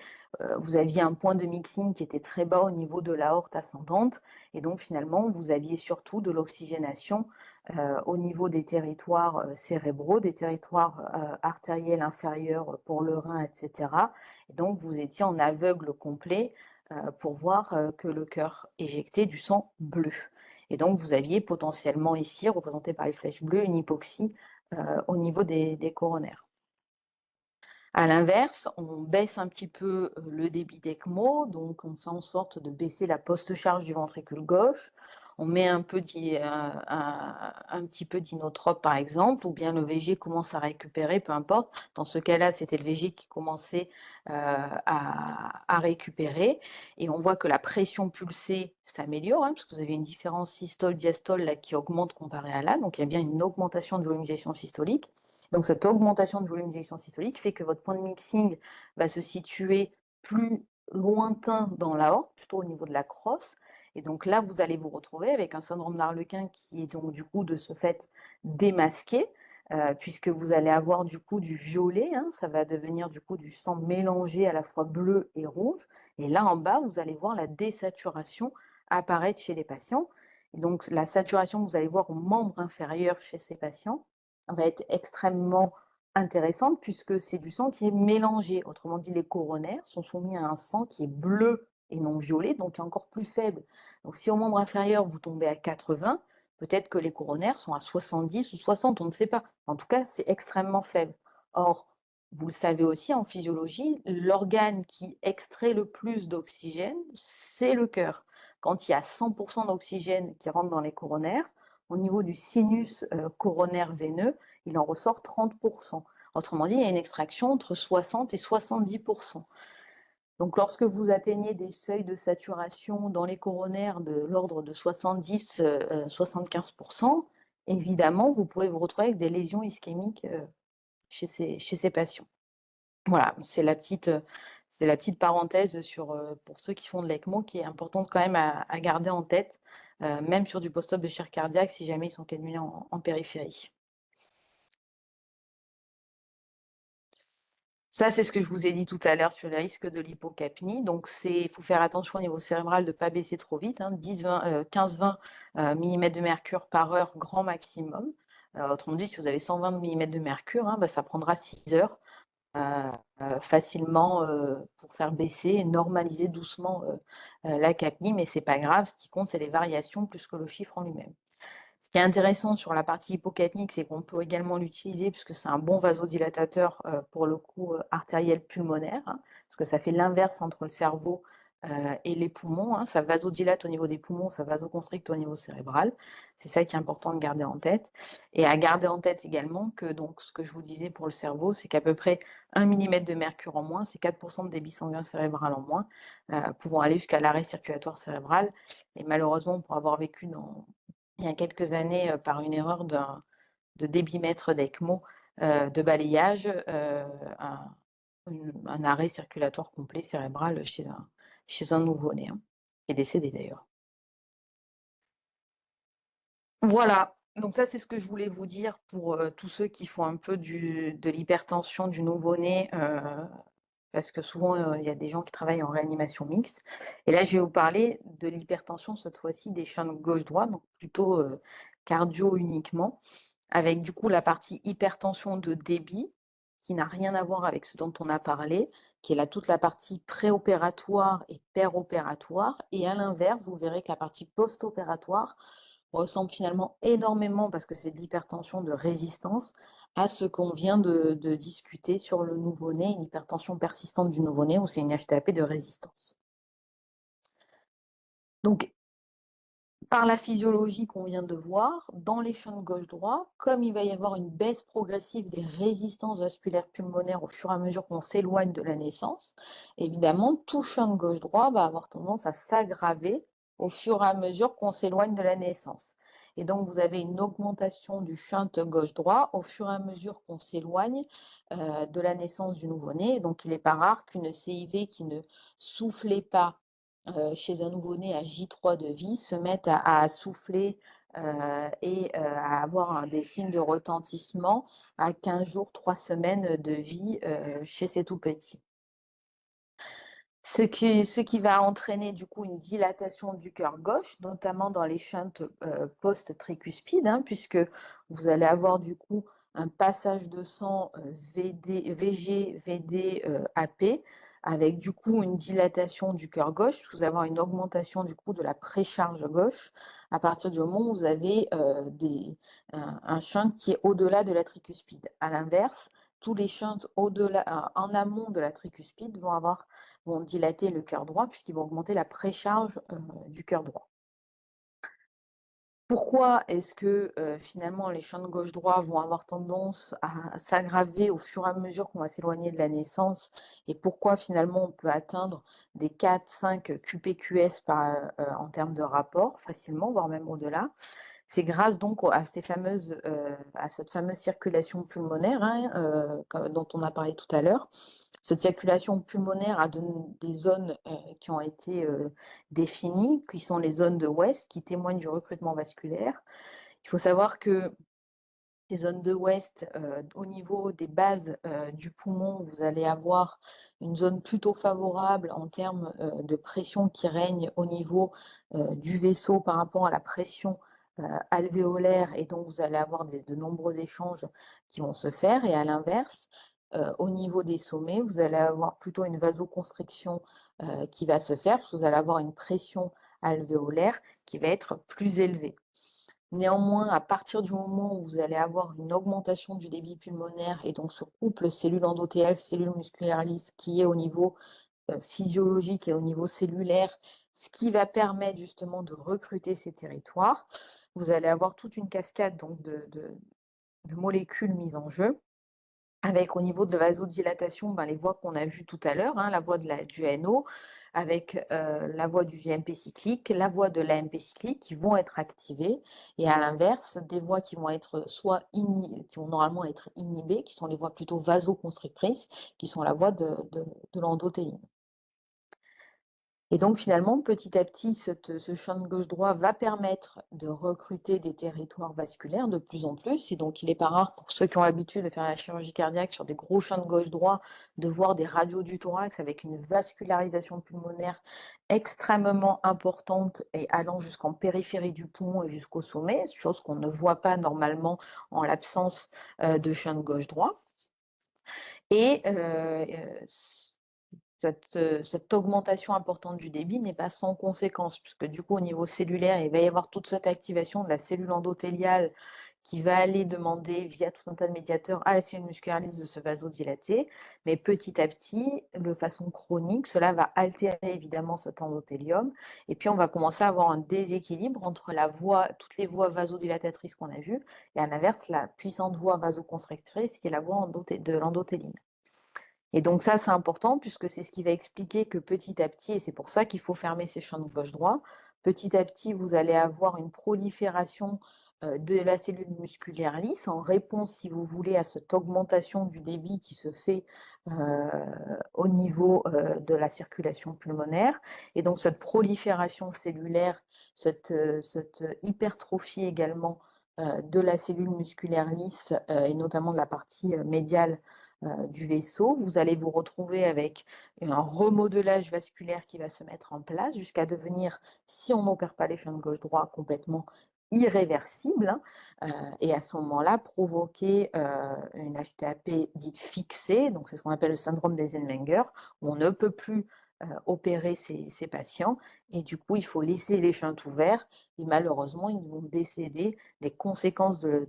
vous aviez un point de mixing qui était très bas au niveau de l'aorte ascendante et donc finalement, vous aviez surtout de l'oxygénation au niveau des territoires cérébraux, des territoires artériels inférieurs pour le rein, etc. Et donc, vous étiez en aveugle complet pour voir que le cœur éjectait du sang bleu. Et donc, vous aviez potentiellement ici, représenté par les flèches bleues, une hypoxie au niveau des coronaires. À l'inverse, on baisse un petit peu le débit d'ECMO, donc on fait en sorte de baisser la post-charge du ventricule gauche. On met un petit peu d'inotrope par exemple, ou bien le VG commence à récupérer, peu importe. Dans ce cas-là, c'était le VG qui commençait à récupérer. Et on voit que la pression pulsée s'améliore, parce que vous avez une différence systole-diastole là, qui augmente comparé à là. Donc il y a bien une augmentation de volumisation systolique. Donc cette augmentation de volume d'injection systolique fait que votre point de mixing va se situer plus lointain dans l'aorte, plutôt au niveau de la crosse. Et donc là, vous allez vous retrouver avec un syndrome d'Arlequin qui est donc du coup de ce fait démasqué, puisque vous allez avoir du coup du violet, ça va devenir du coup du sang mélangé à la fois bleu et rouge. Et là en bas, vous allez voir la désaturation apparaître chez les patients. Et donc la saturation que vous allez voir au membre inférieur chez ces patients va être extrêmement intéressante puisque c'est du sang qui est mélangé. Autrement dit, les coronaires sont soumis à un sang qui est bleu et non violet, donc qui est encore plus faible. Donc si au membre inférieur, vous tombez à 80, peut-être que les coronaires sont à 70 ou 60, on ne sait pas. En tout cas, c'est extrêmement faible. Or, vous le savez aussi, en physiologie, l'organe qui extrait le plus d'oxygène, c'est le cœur. Quand il y a 100% d'oxygène qui rentre dans les coronaires, au niveau du sinus coronaire veineux, il en ressort 30%. Autrement dit, il y a une extraction entre 60 et 70%. Donc, lorsque vous atteignez des seuils de saturation dans les coronaires de l'ordre de 70-75%, évidemment, vous pouvez vous retrouver avec des lésions ischémiques chez ces patients. Voilà, c'est la petite parenthèse pour ceux qui font de l'ECMO qui est importante quand même à garder en tête, même sur du post-op de chair cardiaque si jamais ils sont cannulés en périphérie. Ça, c'est ce que je vous ai dit tout à l'heure sur les risques de l'hypocapnie. Donc, il faut faire attention au niveau cérébral de ne pas baisser trop vite, 15-20 mm de mercure par heure, grand maximum. Autrement dit, si vous avez 120 mm de mercure, ça prendra 6 heures facilement pour faire baisser et normaliser doucement la capnie, mais c'est pas grave. Ce qui compte, c'est les variations plus que le chiffre en lui-même. Ce qui est intéressant sur la partie hypocapnique, c'est qu'on peut également l'utiliser puisque c'est un bon vasodilatateur pour le coup artériel pulmonaire, parce que ça fait l'inverse entre le cerveau et les poumons. Ça vasodilate au niveau des poumons, ça vasoconstricte au niveau cérébral. C'est ça qui est important de garder en tête. Et à garder en tête également que donc ce que je vous disais pour le cerveau, c'est qu'à peu près 1 mm de mercure en moins, c'est 4% de débit sanguin cérébral en moins, pouvant aller jusqu'à l'arrêt circulatoire cérébral. Et malheureusement, pour avoir vécu il y a quelques années, par une erreur de débitmètre d'ECMO, de balayage, un arrêt circulatoire complet cérébral chez un nouveau-né, qui est décédé d'ailleurs. Voilà, donc ça c'est ce que je voulais vous dire pour tous ceux qui font un peu de l'hypertension du nouveau-né, parce que souvent il y a des gens qui travaillent en réanimation mixte. Et là je vais vous parler de l'hypertension cette fois-ci des shunts gauche-droite, donc plutôt cardio uniquement, avec du coup la partie hypertension de débit, qui n'a rien à voir avec ce dont on a parlé, qui est là toute la partie préopératoire et péropératoire. Et à l'inverse, vous verrez que la partie post-opératoire ressemble finalement énormément, parce que c'est de l'hypertension de résistance, à ce qu'on vient de discuter sur le nouveau-né, une hypertension persistante du nouveau-né, où c'est une HTAP de résistance. Donc, par la physiologie qu'on vient de voir, dans les shunts gauche-droit, comme il va y avoir une baisse progressive des résistances vasculaires pulmonaires au fur et à mesure qu'on s'éloigne de la naissance, évidemment, tout shunt gauche-droit va avoir tendance à s'aggraver au fur et à mesure qu'on s'éloigne de la naissance. Et donc, vous avez une augmentation du shunt gauche-droit au fur et à mesure qu'on s'éloigne de la naissance du nouveau-né. Donc, il n'est pas rare qu'une CIV qui ne soufflait pas chez un nouveau-né à J3 de vie se mettent à souffler et à avoir des signes de retentissement à 15 jours, 3 semaines de vie chez ces tout-petits. Ce qui va entraîner du coup une dilatation du cœur gauche, notamment dans les shunts post-tricuspides, hein, puisque vous allez avoir du coup un passage de sang VG, VD, AP, avec du coup une dilatation du cœur gauche, parce que vous allez avoir une augmentation du coup de la précharge gauche à partir du moment où vous avez un shunt qui est au-delà de la tricuspide. À l'inverse, tous les shunts au-delà, en amont de la tricuspide vont dilater le cœur droit puisqu'ils vont augmenter la précharge du cœur droit. Pourquoi est-ce que finalement les shunts gauche-droit vont avoir tendance à s'aggraver au fur et à mesure qu'on va s'éloigner de la naissance et pourquoi finalement on peut atteindre des 4-5 QPQS en termes de rapport facilement, voire même au-delà? C'est grâce donc à cette fameuse circulation pulmonaire hein, dont on a parlé tout à l'heure. Cette circulation pulmonaire a des zones qui ont été définies, qui sont les zones de West, qui témoignent du recrutement vasculaire. Il faut savoir que ces zones de West, au niveau des bases du poumon, vous allez avoir une zone plutôt favorable en termes de pression qui règne au niveau du vaisseau par rapport à la pression alvéolaire, et donc vous allez avoir de nombreux échanges qui vont se faire. Et à l'inverse, au niveau des sommets, vous allez avoir plutôt une vasoconstriction qui va se faire, parce que vous allez avoir une pression alvéolaire qui va être plus élevée. Néanmoins, à partir du moment où vous allez avoir une augmentation du débit pulmonaire et donc ce couple cellule endothéliale, cellule musculaire lisse qui est au niveau physiologique et au niveau cellulaire, ce qui va permettre justement de recruter ces territoires, vous allez avoir toute une cascade donc de molécules mises en jeu, avec au niveau de la vasodilatation, les voies qu'on a vues tout à l'heure, hein, la voie du NO, avec la voie du GMP cyclique, la voie de l'AMP cyclique qui vont être activées, et à l'inverse, des voies qui vont être qui vont normalement être inhibées, qui sont les voies plutôt vasoconstrictrices, qui sont la voie de l'endothéline. Et donc finalement, petit à petit, ce shunt gauche-droit va permettre de recruter des territoires vasculaires de plus en plus. Et donc il n'est pas rare pour ceux qui ont l'habitude de faire la chirurgie cardiaque sur des gros shunts gauche-droit, de voir des radios du thorax avec une vascularisation pulmonaire extrêmement importante et allant jusqu'en périphérie du poumon et jusqu'au sommet, chose qu'on ne voit pas normalement en l'absence de shunt gauche-droit. Et cette augmentation importante du débit n'est pas sans conséquence, puisque du coup, au niveau cellulaire, il va y avoir toute cette activation de la cellule endothéliale qui va aller demander, via tout un tas de médiateurs, à la cellule musculaire lisse de se vasodilater. Mais petit à petit, de façon chronique, cela va altérer évidemment cet endothélium. Et puis, on va commencer à avoir un déséquilibre entre toutes les voies vasodilatatrices qu'on a vues, et à l'inverse, la puissante voie vasoconstrictrice qui est la voie de l'endothéline. Et donc ça, c'est important puisque c'est ce qui va expliquer que petit à petit, et c'est pour ça qu'il faut fermer ces champs de gauche-droit, petit à petit, vous allez avoir une prolifération de la cellule musculaire lisse en réponse, si vous voulez, à cette augmentation du débit qui se fait au niveau de la circulation pulmonaire. Et donc cette prolifération cellulaire, cette hypertrophie également de la cellule musculaire lisse et notamment de la partie médiale du vaisseau, vous allez vous retrouver avec un remodelage vasculaire qui va se mettre en place jusqu'à devenir, si on n'opère pas les shunts gauche-droit, complètement irréversible, et à ce moment-là provoquer une HTAP dite fixée, donc c'est ce qu'on appelle le syndrome d'Eisenmenger, où on ne peut plus opérer ces patients, et du coup il faut laisser les shunts ouverts, et malheureusement ils vont décéder des conséquences de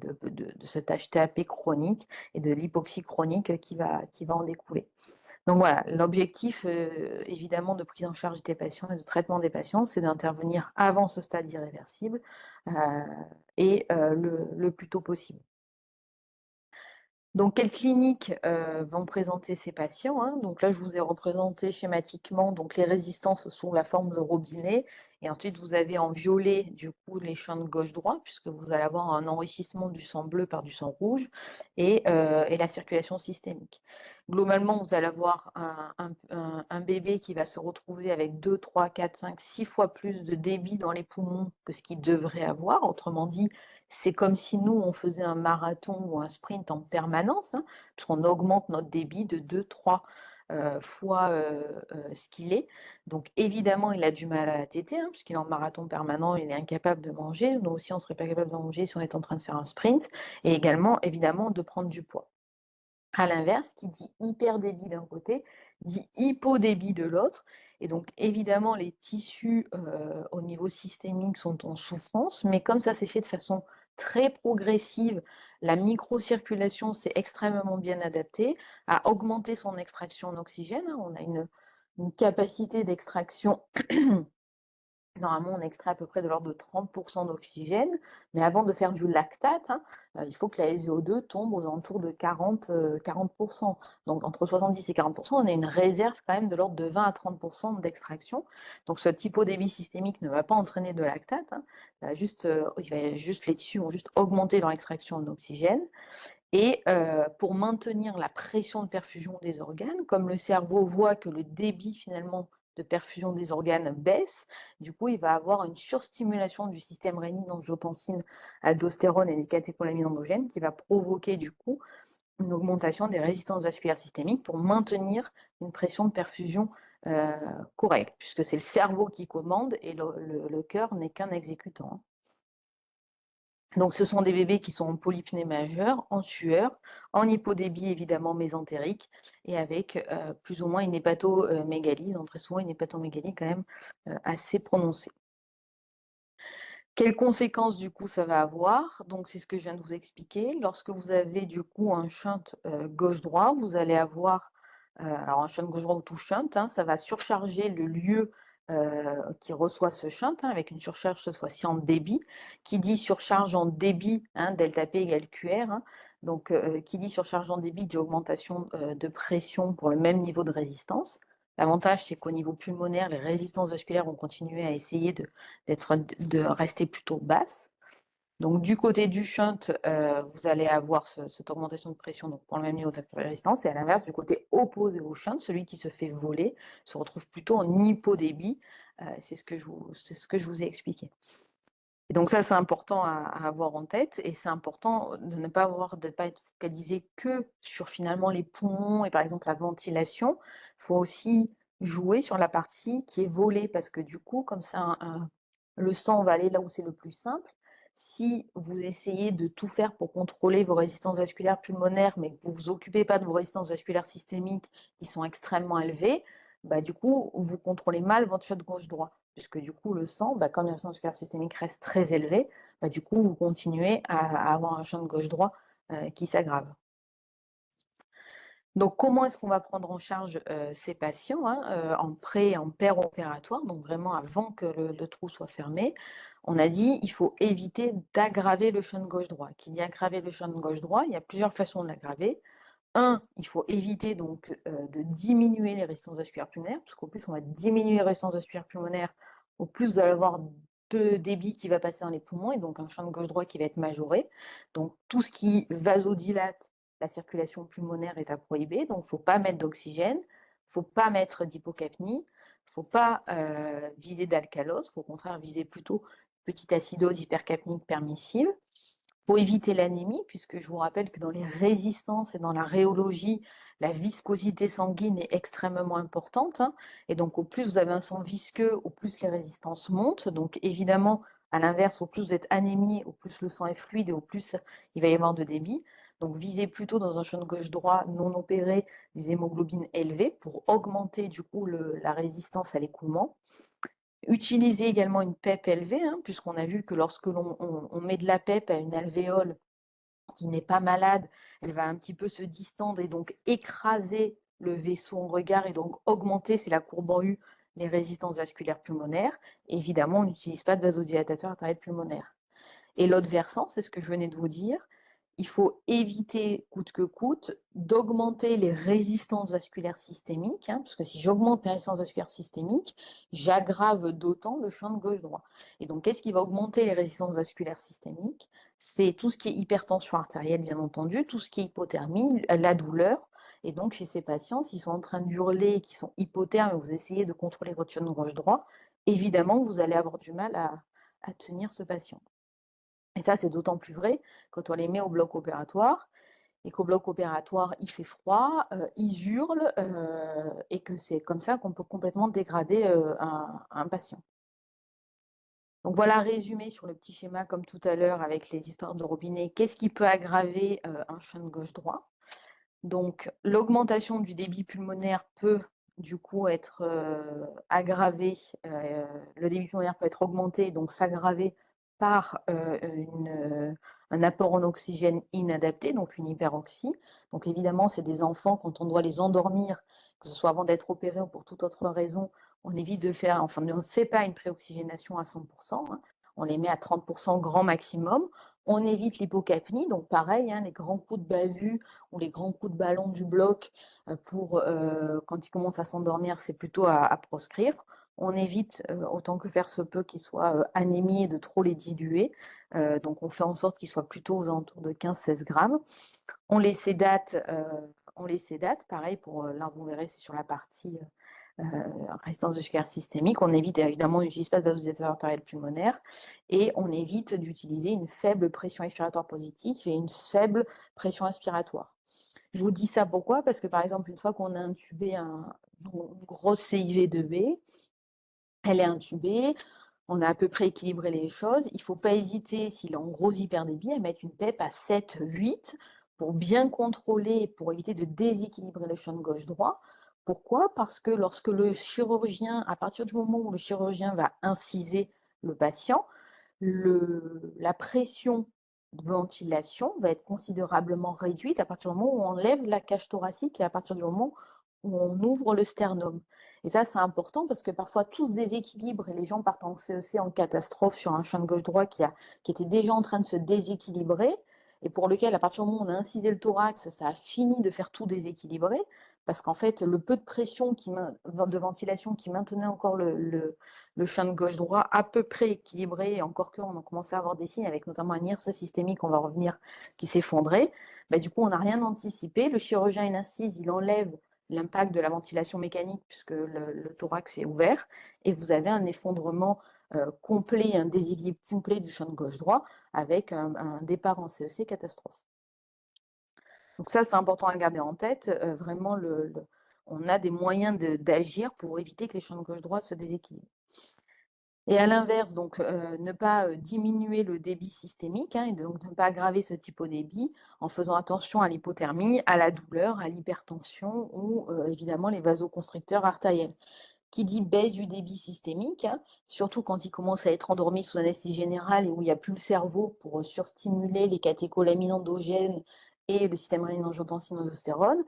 cet HTAP chronique et de l'hypoxie chronique qui va en découler. Donc voilà, l'objectif évidemment de prise en charge des patients et de traitement des patients, c'est d'intervenir avant ce stade irréversible et le plus tôt possible. Donc, quelles cliniques vont présenter ces patients, hein? Donc là, je vous ai représenté schématiquement donc, les résistances sous la forme de robinet. Et ensuite, vous avez en violet, du coup, les shunts gauche-droit, puisque vous allez avoir un enrichissement du sang bleu par du sang rouge et la circulation systémique. Globalement, vous allez avoir un bébé qui va se retrouver avec 2, 3, 4, 5, 6 fois plus de débit dans les poumons que ce qu'il devrait avoir. Autrement dit, c'est comme si nous, on faisait un marathon ou un sprint en permanence, hein, puisqu'on augmente notre débit de 2, 3 fois ce qu'il est. Donc évidemment, il a du mal à la téter, hein, puisqu'il est en marathon permanent, il est incapable de manger. Nous aussi, on ne serait pas capable de manger si on était en train de faire un sprint. Et également, évidemment, de prendre du poids. À l'inverse, qui dit hyperdébit d'un côté, dit hypodébit de l'autre. Et donc, évidemment, les tissus au niveau systémique sont en souffrance, mais comme ça s'est fait de façon très progressive, la microcirculation s'est extrêmement bien adaptée à augmenter son extraction d'oxygène. On a une capacité d'extraction. Normalement, on extrait à peu près de l'ordre de 30% d'oxygène, mais avant de faire du lactate, hein, il faut que la SVO2 tombe aux alentours de 40%. Donc entre 70 et 40%, on a une réserve quand même de l'ordre de 20 à 30% d'extraction. Donc ce hypodébit systémique ne va pas entraîner de lactate, hein, les tissus vont juste augmenter leur extraction d'oxygène. Et pour maintenir la pression de perfusion des organes, comme le cerveau voit que le débit finalement de perfusion des organes baisse, du coup il va avoir une surstimulation du système rénine, angiotensine, aldostérone et des catécholamines endogènes qui va provoquer du coup une augmentation des résistances vasculaires systémiques pour maintenir une pression de perfusion correcte, puisque c'est le cerveau qui commande et le cœur n'est qu'un exécutant, hein. Donc, ce sont des bébés qui sont en polypnée majeure, en sueur, en hypodébit évidemment mésentérique et avec plus ou moins une hépatomégalie. Ils ont très souvent une hépatomégalie quand même assez prononcée. Quelles conséquences du coup ça va avoir? Donc, c'est ce que je viens de vous expliquer. Lorsque vous avez du coup un shunt gauche-droit, vous allez avoir alors un shunt gauche-droit ou tout shunt, hein, ça va surcharger le lieu qui reçoit ce shunt, hein, avec une surcharge cette fois-ci en débit. Qui dit surcharge en débit, hein, delta P égale QR, hein, donc qui dit surcharge en débit dit augmentation de pression pour le même niveau de résistance. L'avantage, c'est qu'au niveau pulmonaire, les résistances vasculaires vont continuer à essayer de rester plutôt basses. Donc, du côté du shunt, vous allez avoir cette augmentation de pression donc pour le même niveau de résistance. Et à l'inverse, du côté opposé au shunt, celui qui se fait voler se retrouve plutôt en hypodébit. C'est ce que je vous ai expliqué. Et donc ça, c'est important à avoir en tête. Et c'est important de ne pas être focalisé que sur finalement les poumons et par exemple la ventilation. Il faut aussi jouer sur la partie qui est volée parce que du coup, comme ça, le sang va aller là où c'est le plus simple. Si vous essayez de tout faire pour contrôler vos résistances vasculaires pulmonaires, mais que vous ne vous occupez pas de vos résistances vasculaires systémiques qui sont extrêmement élevées, bah, du coup, vous contrôlez mal votre shunt gauche-droit. Puisque du coup, le sang, bah, comme les résistances vasculaires systémiques restent très élevées, bah, du coup, vous continuez à avoir un shunt gauche-droit qui s'aggrave. Donc, comment est-ce qu'on va prendre en charge ces patients, hein, en pré- et en opératoire, donc vraiment avant que le trou soit fermé? On a dit il faut éviter d'aggraver le shunt gauche-droit. Qui dit aggraver le shunt gauche-droit, il y a plusieurs façons de l'aggraver. Un, il faut éviter donc de diminuer les résistances vasculaires pulmonaires, parce qu'au plus on va diminuer les résistances vasculaires pulmonaires, au plus vous allez avoir de débit qui va passer dans les poumons, et donc un champ de gauche-droit qui va être majoré. Donc tout ce qui vasodilate la circulation pulmonaire est à prohiber, donc il ne faut pas mettre d'oxygène, il ne faut pas mettre d'hypocapnie, il ne faut pas viser d'alcalose, il faut au contraire viser plutôt petite acidose hypercapnique permissive. Pour éviter l'anémie, puisque je vous rappelle que dans les résistances et dans la rhéologie, la viscosité sanguine est extrêmement importante, hein, et donc au plus vous avez un sang visqueux, au plus les résistances montent. Donc évidemment, à l'inverse, au plus vous êtes anémie, au plus le sang est fluide et au plus il va y avoir de débit. Donc visez plutôt dans un shunt gauche-droit non opéré des hémoglobines élevées pour augmenter du coup la résistance à l'écoulement. Utiliser également une PEP élevée, hein, puisqu'on a vu que lorsque on met de la PEP à une alvéole qui n'est pas malade, elle va un petit peu se distendre et donc écraser le vaisseau en regard et donc augmenter, c'est la courbe en U, les résistances vasculaires pulmonaires. Évidemment, on n'utilise pas de vasodilatateur artériel pulmonaire. Et l'autre versant, c'est ce que je venais de vous dire, il faut éviter, coûte que coûte, d'augmenter les résistances vasculaires systémiques, hein, parce que si j'augmente les résistances vasculaires systémiques, j'aggrave d'autant le champ de gauche-droit. Et donc, qu'est-ce qui va augmenter les résistances vasculaires systémiques? C'est tout ce qui est hypertension artérielle, bien entendu, tout ce qui est hypothermie, la douleur, Et donc, chez ces patients, s'ils sont en train d'hurler, qu'ils sont hypothermes et vous essayez de contrôler votre champ de gorge droit, évidemment, vous allez avoir du mal à tenir ce patient. Et ça, c'est d'autant plus vrai quand on les met au bloc opératoire et qu'au bloc opératoire, il fait froid, ils hurlent, et que c'est comme ça qu'on peut complètement dégrader un patient. Donc voilà, résumé sur le petit schéma comme tout à l'heure avec les histoires de robinet. Qu'est-ce qui peut aggraver un champ de gauche droit? Donc l'augmentation du débit pulmonaire peut du coup être aggravée, le débit pulmonaire peut être augmenté, donc s'aggraver par un apport en oxygène inadapté, donc une hyperoxie. Donc évidemment, c'est des enfants, quand on doit les endormir, que ce soit avant d'être opérés ou pour toute autre raison, on évite de faire, enfin, ne fait pas une préoxygénation à 100%, hein. On les met à 30% grand maximum. On évite l'hypocapnie, donc pareil, hein, les grands coups de bavure ou les grands coups de ballon du bloc pour quand ils commencent à s'endormir, c'est plutôt à proscrire. On évite autant que faire se peut qu'ils soient anémiés de trop les diluer. Donc on fait en sorte qu'ils soient plutôt aux alentours de 15-16 grammes. On les sédate, pareil pour là vous verrez c'est sur la partie résistance de sucre systémique. On évite évidemment, on n'utilise pas de vasodilateur artériel pulmonaire et on évite d'utiliser une faible pression expiratoire positive et une faible pression inspiratoire. Je vous dis ça pourquoi? Parce que par exemple, une fois qu'on a intubé une grosse CIV de B, elle est intubée, on a à peu près équilibré les choses. Il ne faut pas hésiter, s'il est en gros hyperdébit, à mettre une PEP à 7, 8 pour bien contrôler, pour éviter de déséquilibrer le champ de gauche-droit. Pourquoi? Parce que lorsque le chirurgien, à partir du moment où le chirurgien va inciser le patient, la pression de ventilation va être considérablement réduite à partir du moment où on enlève la cage thoracique et à partir du moment où on ouvre le sternum. Et ça, c'est important parce que parfois tout se déséquilibre et les gens partent en CEC en catastrophe sur un champ de gauche-droit qui était déjà en train de se déséquilibrer et pour lequel, à partir du moment où on a incisé le thorax, ça a fini de faire tout déséquilibrer parce qu'en fait, le peu de pression de ventilation qui maintenait encore le champ de gauche-droit à peu près équilibré, et encore qu'on a commencé à avoir des signes avec notamment un IRSA systémique, on va revenir, qui s'effondrait, bah, du coup, on n'a rien anticipé. Le chirurgien, il incise, il enlève l'impact de la ventilation mécanique puisque le thorax est ouvert et vous avez un effondrement complet, un déséquilibre complet du champ de gauche-droit avec un départ en CEC catastrophe. Donc ça, c'est important à garder en tête. Vraiment, on a des moyens d'agir pour éviter que les champs de gauche-droit se déséquilibrent. Et à l'inverse, donc ne pas diminuer le débit systémique, hein, et donc ne pas aggraver ce hypodébit en faisant attention à l'hypothermie, à la douleur, à l'hypertension ou évidemment les vasoconstricteurs artériels. Qui dit baisse du débit systémique, hein, surtout quand il commence à être endormi sous anesthésie générale et où il n'y a plus le cerveau pour surstimuler les catécholamines endogènes et le système rénine-angiotensine-aldostérone,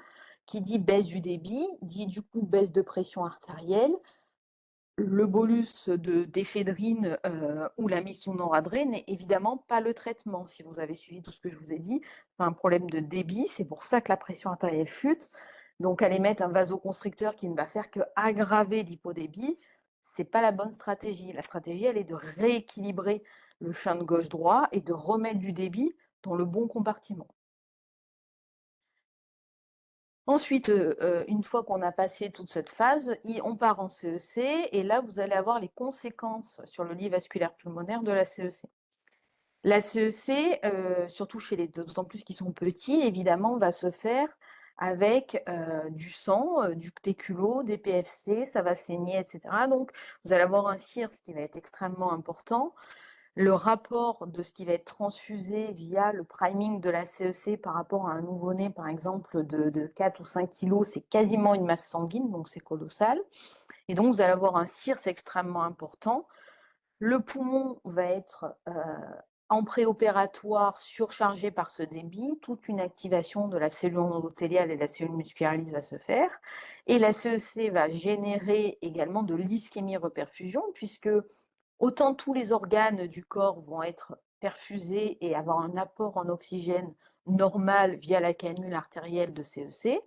qui dit baisse du débit, dit du coup baisse de pression artérielle, le bolus d'éphédrine ou la mise sous noradré n'est évidemment pas le traitement. Si vous avez suivi tout ce que je vous ai dit, un problème de débit, c'est pour ça que la pression artérielle chute. Donc aller mettre un vasoconstricteur qui ne va faire qu'aggraver l'hypodébit, c'est pas la bonne stratégie. La stratégie, elle est de rééquilibrer le champ de gauche-droit et de remettre du débit dans le bon compartiment. Ensuite, une fois qu'on a passé toute cette phase, on part en CEC et là, vous allez avoir les conséquences sur le lit vasculaire pulmonaire de la CEC. La CEC, surtout chez d'autant plus qu'ils sont petits, évidemment, va se faire avec du sang, des culots, des PFC, ça va saigner, etc. Donc, vous allez avoir un CIRS qui va être extrêmement important. Le rapport de ce qui va être transfusé via le priming de la CEC par rapport à un nouveau-né, par exemple, de 4 ou 5 kilos, c'est quasiment une masse sanguine, donc c'est colossal. Et donc, vous allez avoir un CIRS extrêmement important. Le poumon va être en préopératoire surchargé par ce débit. Toute une activation de la cellule endothéliale et de la cellule musculaire lisse va se faire. Et la CEC va générer également de l'ischémie-reperfusion, puisque autant tous les organes du corps vont être perfusés et avoir un apport en oxygène normal via la canule artérielle de CEC,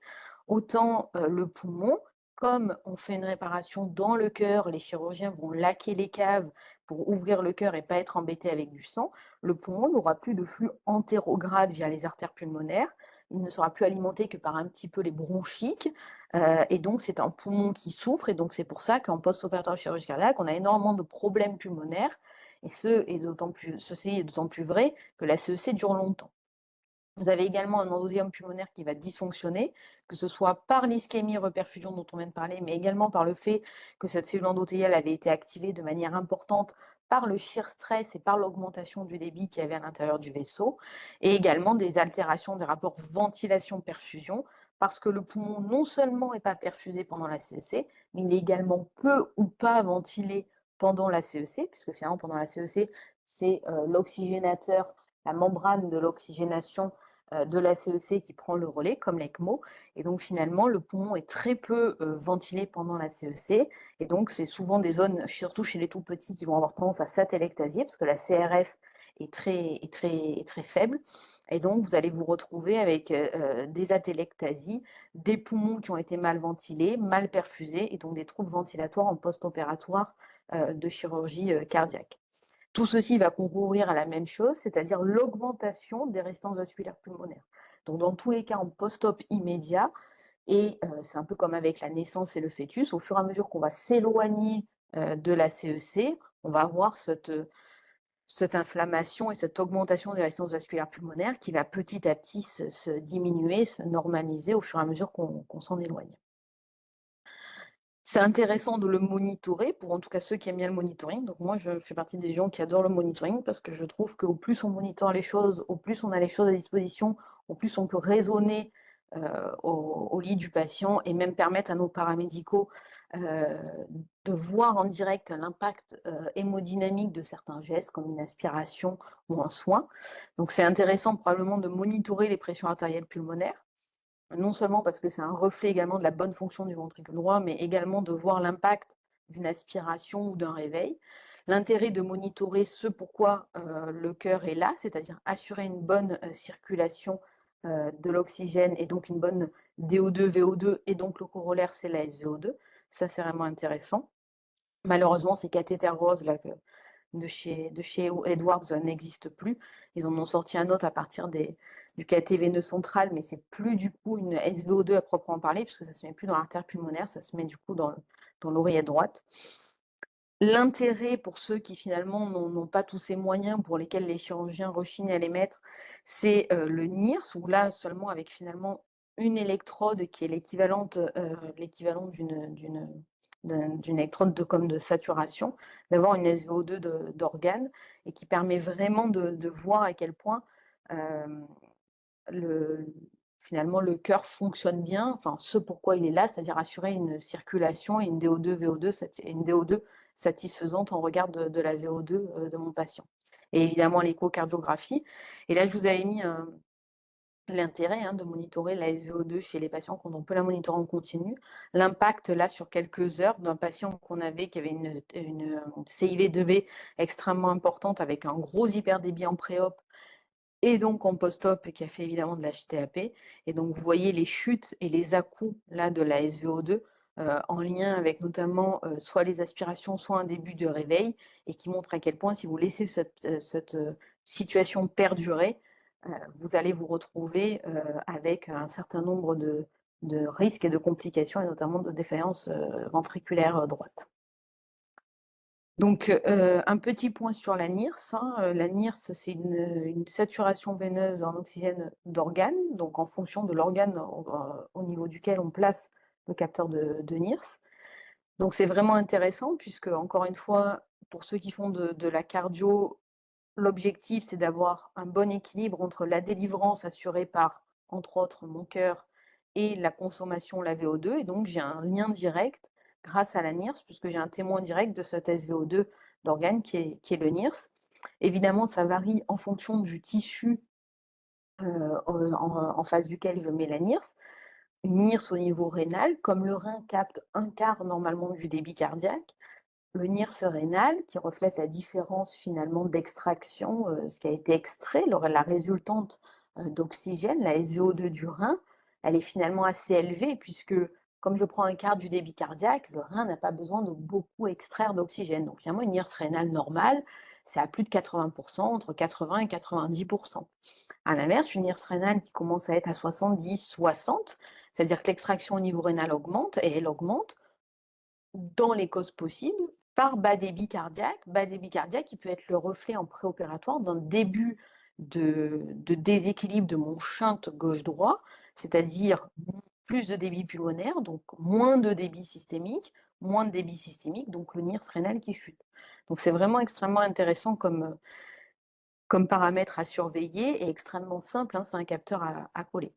autant le poumon, comme on fait une réparation dans le cœur, les chirurgiens vont laquer les caves pour ouvrir le cœur et pas être embêté avec du sang, le poumon n'aura plus de flux entérograde via les artères pulmonaires, il ne sera plus alimenté que par un petit peu les bronchiques, et donc c'est un poumon qui souffre, et donc c'est pour ça qu'en post-opératoire chirurgie cardiaque, on a énormément de problèmes pulmonaires, et ceci est d'autant plus vrai que la CEC dure longtemps. Vous avez également un endothélium pulmonaire qui va dysfonctionner, que ce soit par l'ischémie reperfusion dont on vient de parler, mais également par le fait que cette cellule endothéliale avait été activée de manière importante par le shear stress et par l'augmentation du débit qu'il y avait à l'intérieur du vaisseau, et également des altérations des rapports ventilation-perfusion, parce que le poumon non seulement n'est pas perfusé pendant la CEC, mais il est également peu ou pas ventilé pendant la CEC, puisque finalement pendant la CEC, c'est l'oxygénateur, la membrane de l'oxygénation de la CEC qui prend le relais, comme l'ECMO. Et donc finalement, le poumon est très peu ventilé pendant la CEC. Et donc c'est souvent des zones, surtout chez les tout petits, qui vont avoir tendance à s'atelectasier, parce que la CRF est très faible. Et donc vous allez vous retrouver avec des atelectasies, des poumons qui ont été mal ventilés, mal perfusés, et donc des troubles ventilatoires en post-opératoire de chirurgie cardiaque. Tout ceci va concourir à la même chose, c'est-à-dire l'augmentation des résistances vasculaires pulmonaires. Donc dans tous les cas, en post-op immédiat, et c'est un peu comme avec la naissance et le fœtus, au fur et à mesure qu'on va s'éloigner de la CEC, on va avoir cette inflammation et cette augmentation des résistances vasculaires pulmonaires qui va petit à petit se diminuer, se normaliser au fur et à mesure qu'on s'en éloigne. C'est intéressant de le monitorer, pour en tout cas ceux qui aiment bien le monitoring. Donc moi, je fais partie des gens qui adorent le monitoring parce que je trouve qu'au plus on monitore les choses, au plus on a les choses à disposition, au plus on peut raisonner au lit du patient et même permettre à nos paramédicaux de voir en direct l'impact hémodynamique de certains gestes comme une aspiration ou un soin. Donc c'est intéressant probablement de monitorer les pressions artérielles pulmonaires, non seulement parce que c'est un reflet également de la bonne fonction du ventricule droit, mais également de voir l'impact d'une aspiration ou d'un réveil. L'intérêt de monitorer ce pourquoi le cœur est là, c'est-à-dire assurer une bonne circulation de l'oxygène et donc une bonne DO2, VO2, et donc le corollaire c'est la SVO2. Ça c'est vraiment intéressant. Malheureusement, ces cathéters roses là de chez Edwards n'existe plus. Ils en ont sorti un autre à partir du cathé veineux central, mais c'est plus du coup une SVO2 à proprement parler, puisque ça se met plus dans l'artère pulmonaire, ça se met du coup dans l'oreillette droite. L'intérêt pour ceux qui finalement n'ont pas tous ces moyens, pour lesquels les chirurgiens rechignent à les mettre, c'est le NIRS, où là seulement avec finalement une électrode qui est l'équivalent d'une électrode comme de saturation, d'avoir une SVO2 d'organe, et qui permet vraiment de voir à quel point finalement le cœur fonctionne bien, enfin ce pourquoi il est là, c'est-à-dire assurer une circulation et une DO2, VO2, une DO2 satisfaisante en regard de la VO2 de mon patient. Et évidemment l'échocardiographie. Et là, je vous avais mis l'intérêt de monitorer la SVO2 chez les patients quand on peut la monitorer en continu. L'impact là sur quelques heures d'un patient qu'on avait qui avait une CIV2B extrêmement importante avec un gros hyperdébit en pré-op et donc en post-op qui a fait évidemment de l'HTAP. Et donc vous voyez les chutes et les à-coups là de la SVO2 en lien avec notamment soit les aspirations, soit un début de réveil, et qui montre à quel point si vous laissez cette situation perdurer, vous allez vous retrouver avec un certain nombre de risques et de complications, et notamment de défaillance ventriculaire droite. Donc, un petit point sur la NIRS. La NIRS, c'est une saturation veineuse en oxygène d'organe, donc en fonction de l'organe au niveau duquel on place le capteur de NIRS. Donc, c'est vraiment intéressant puisque, encore une fois, pour ceux qui font de la cardio, l'objectif, c'est d'avoir un bon équilibre entre la délivrance assurée par, entre autres, mon cœur et la consommation, la VO2. Et donc, j'ai un lien direct grâce à la NIRS, puisque j'ai un témoin direct de cette SVO2 d'organe qui est le NIRS. Évidemment, ça varie en fonction du tissu en face duquel je mets la NIRS. Une NIRS au niveau rénal, comme le rein capte un quart normalement du débit cardiaque, le NIRS rénal, qui reflète la différence finalement d'extraction, ce qui a été extrait, la résultante d'oxygène, la SVO2 du rein, elle est finalement assez élevée puisque comme je prends un quart du débit cardiaque, le rein n'a pas besoin de beaucoup extraire d'oxygène. Donc finalement, une NIRS rénale normale, c'est à plus de 80%, entre 80 et 90%. À l'inverse, une herse rénale qui commence à être à 70, 60, c'est-à-dire que l'extraction au niveau rénal augmente, et elle augmente dans les causes possibles par bas débit cardiaque qui peut être le reflet en préopératoire d'un début de déséquilibre de mon shunt gauche-droit, c'est-à-dire plus de débit pulmonaire, donc moins de débit systémique, donc le NIRS rénal qui chute. Donc c'est vraiment extrêmement intéressant comme paramètre à surveiller et extrêmement simple, hein, c'est un capteur à coller.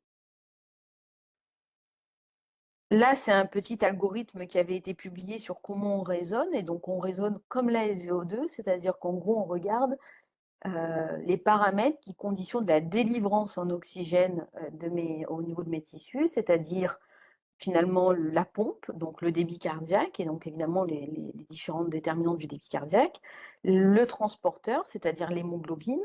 Là, c'est un petit algorithme qui avait été publié sur comment on raisonne, et donc on raisonne comme la SVO2, c'est-à-dire qu'en gros, on regarde les paramètres qui conditionnent la délivrance en oxygène au niveau de mes tissus, c'est-à-dire finalement la pompe, donc le débit cardiaque, et donc évidemment les différentes déterminantes du débit cardiaque, le transporteur, c'est-à-dire l'hémoglobine.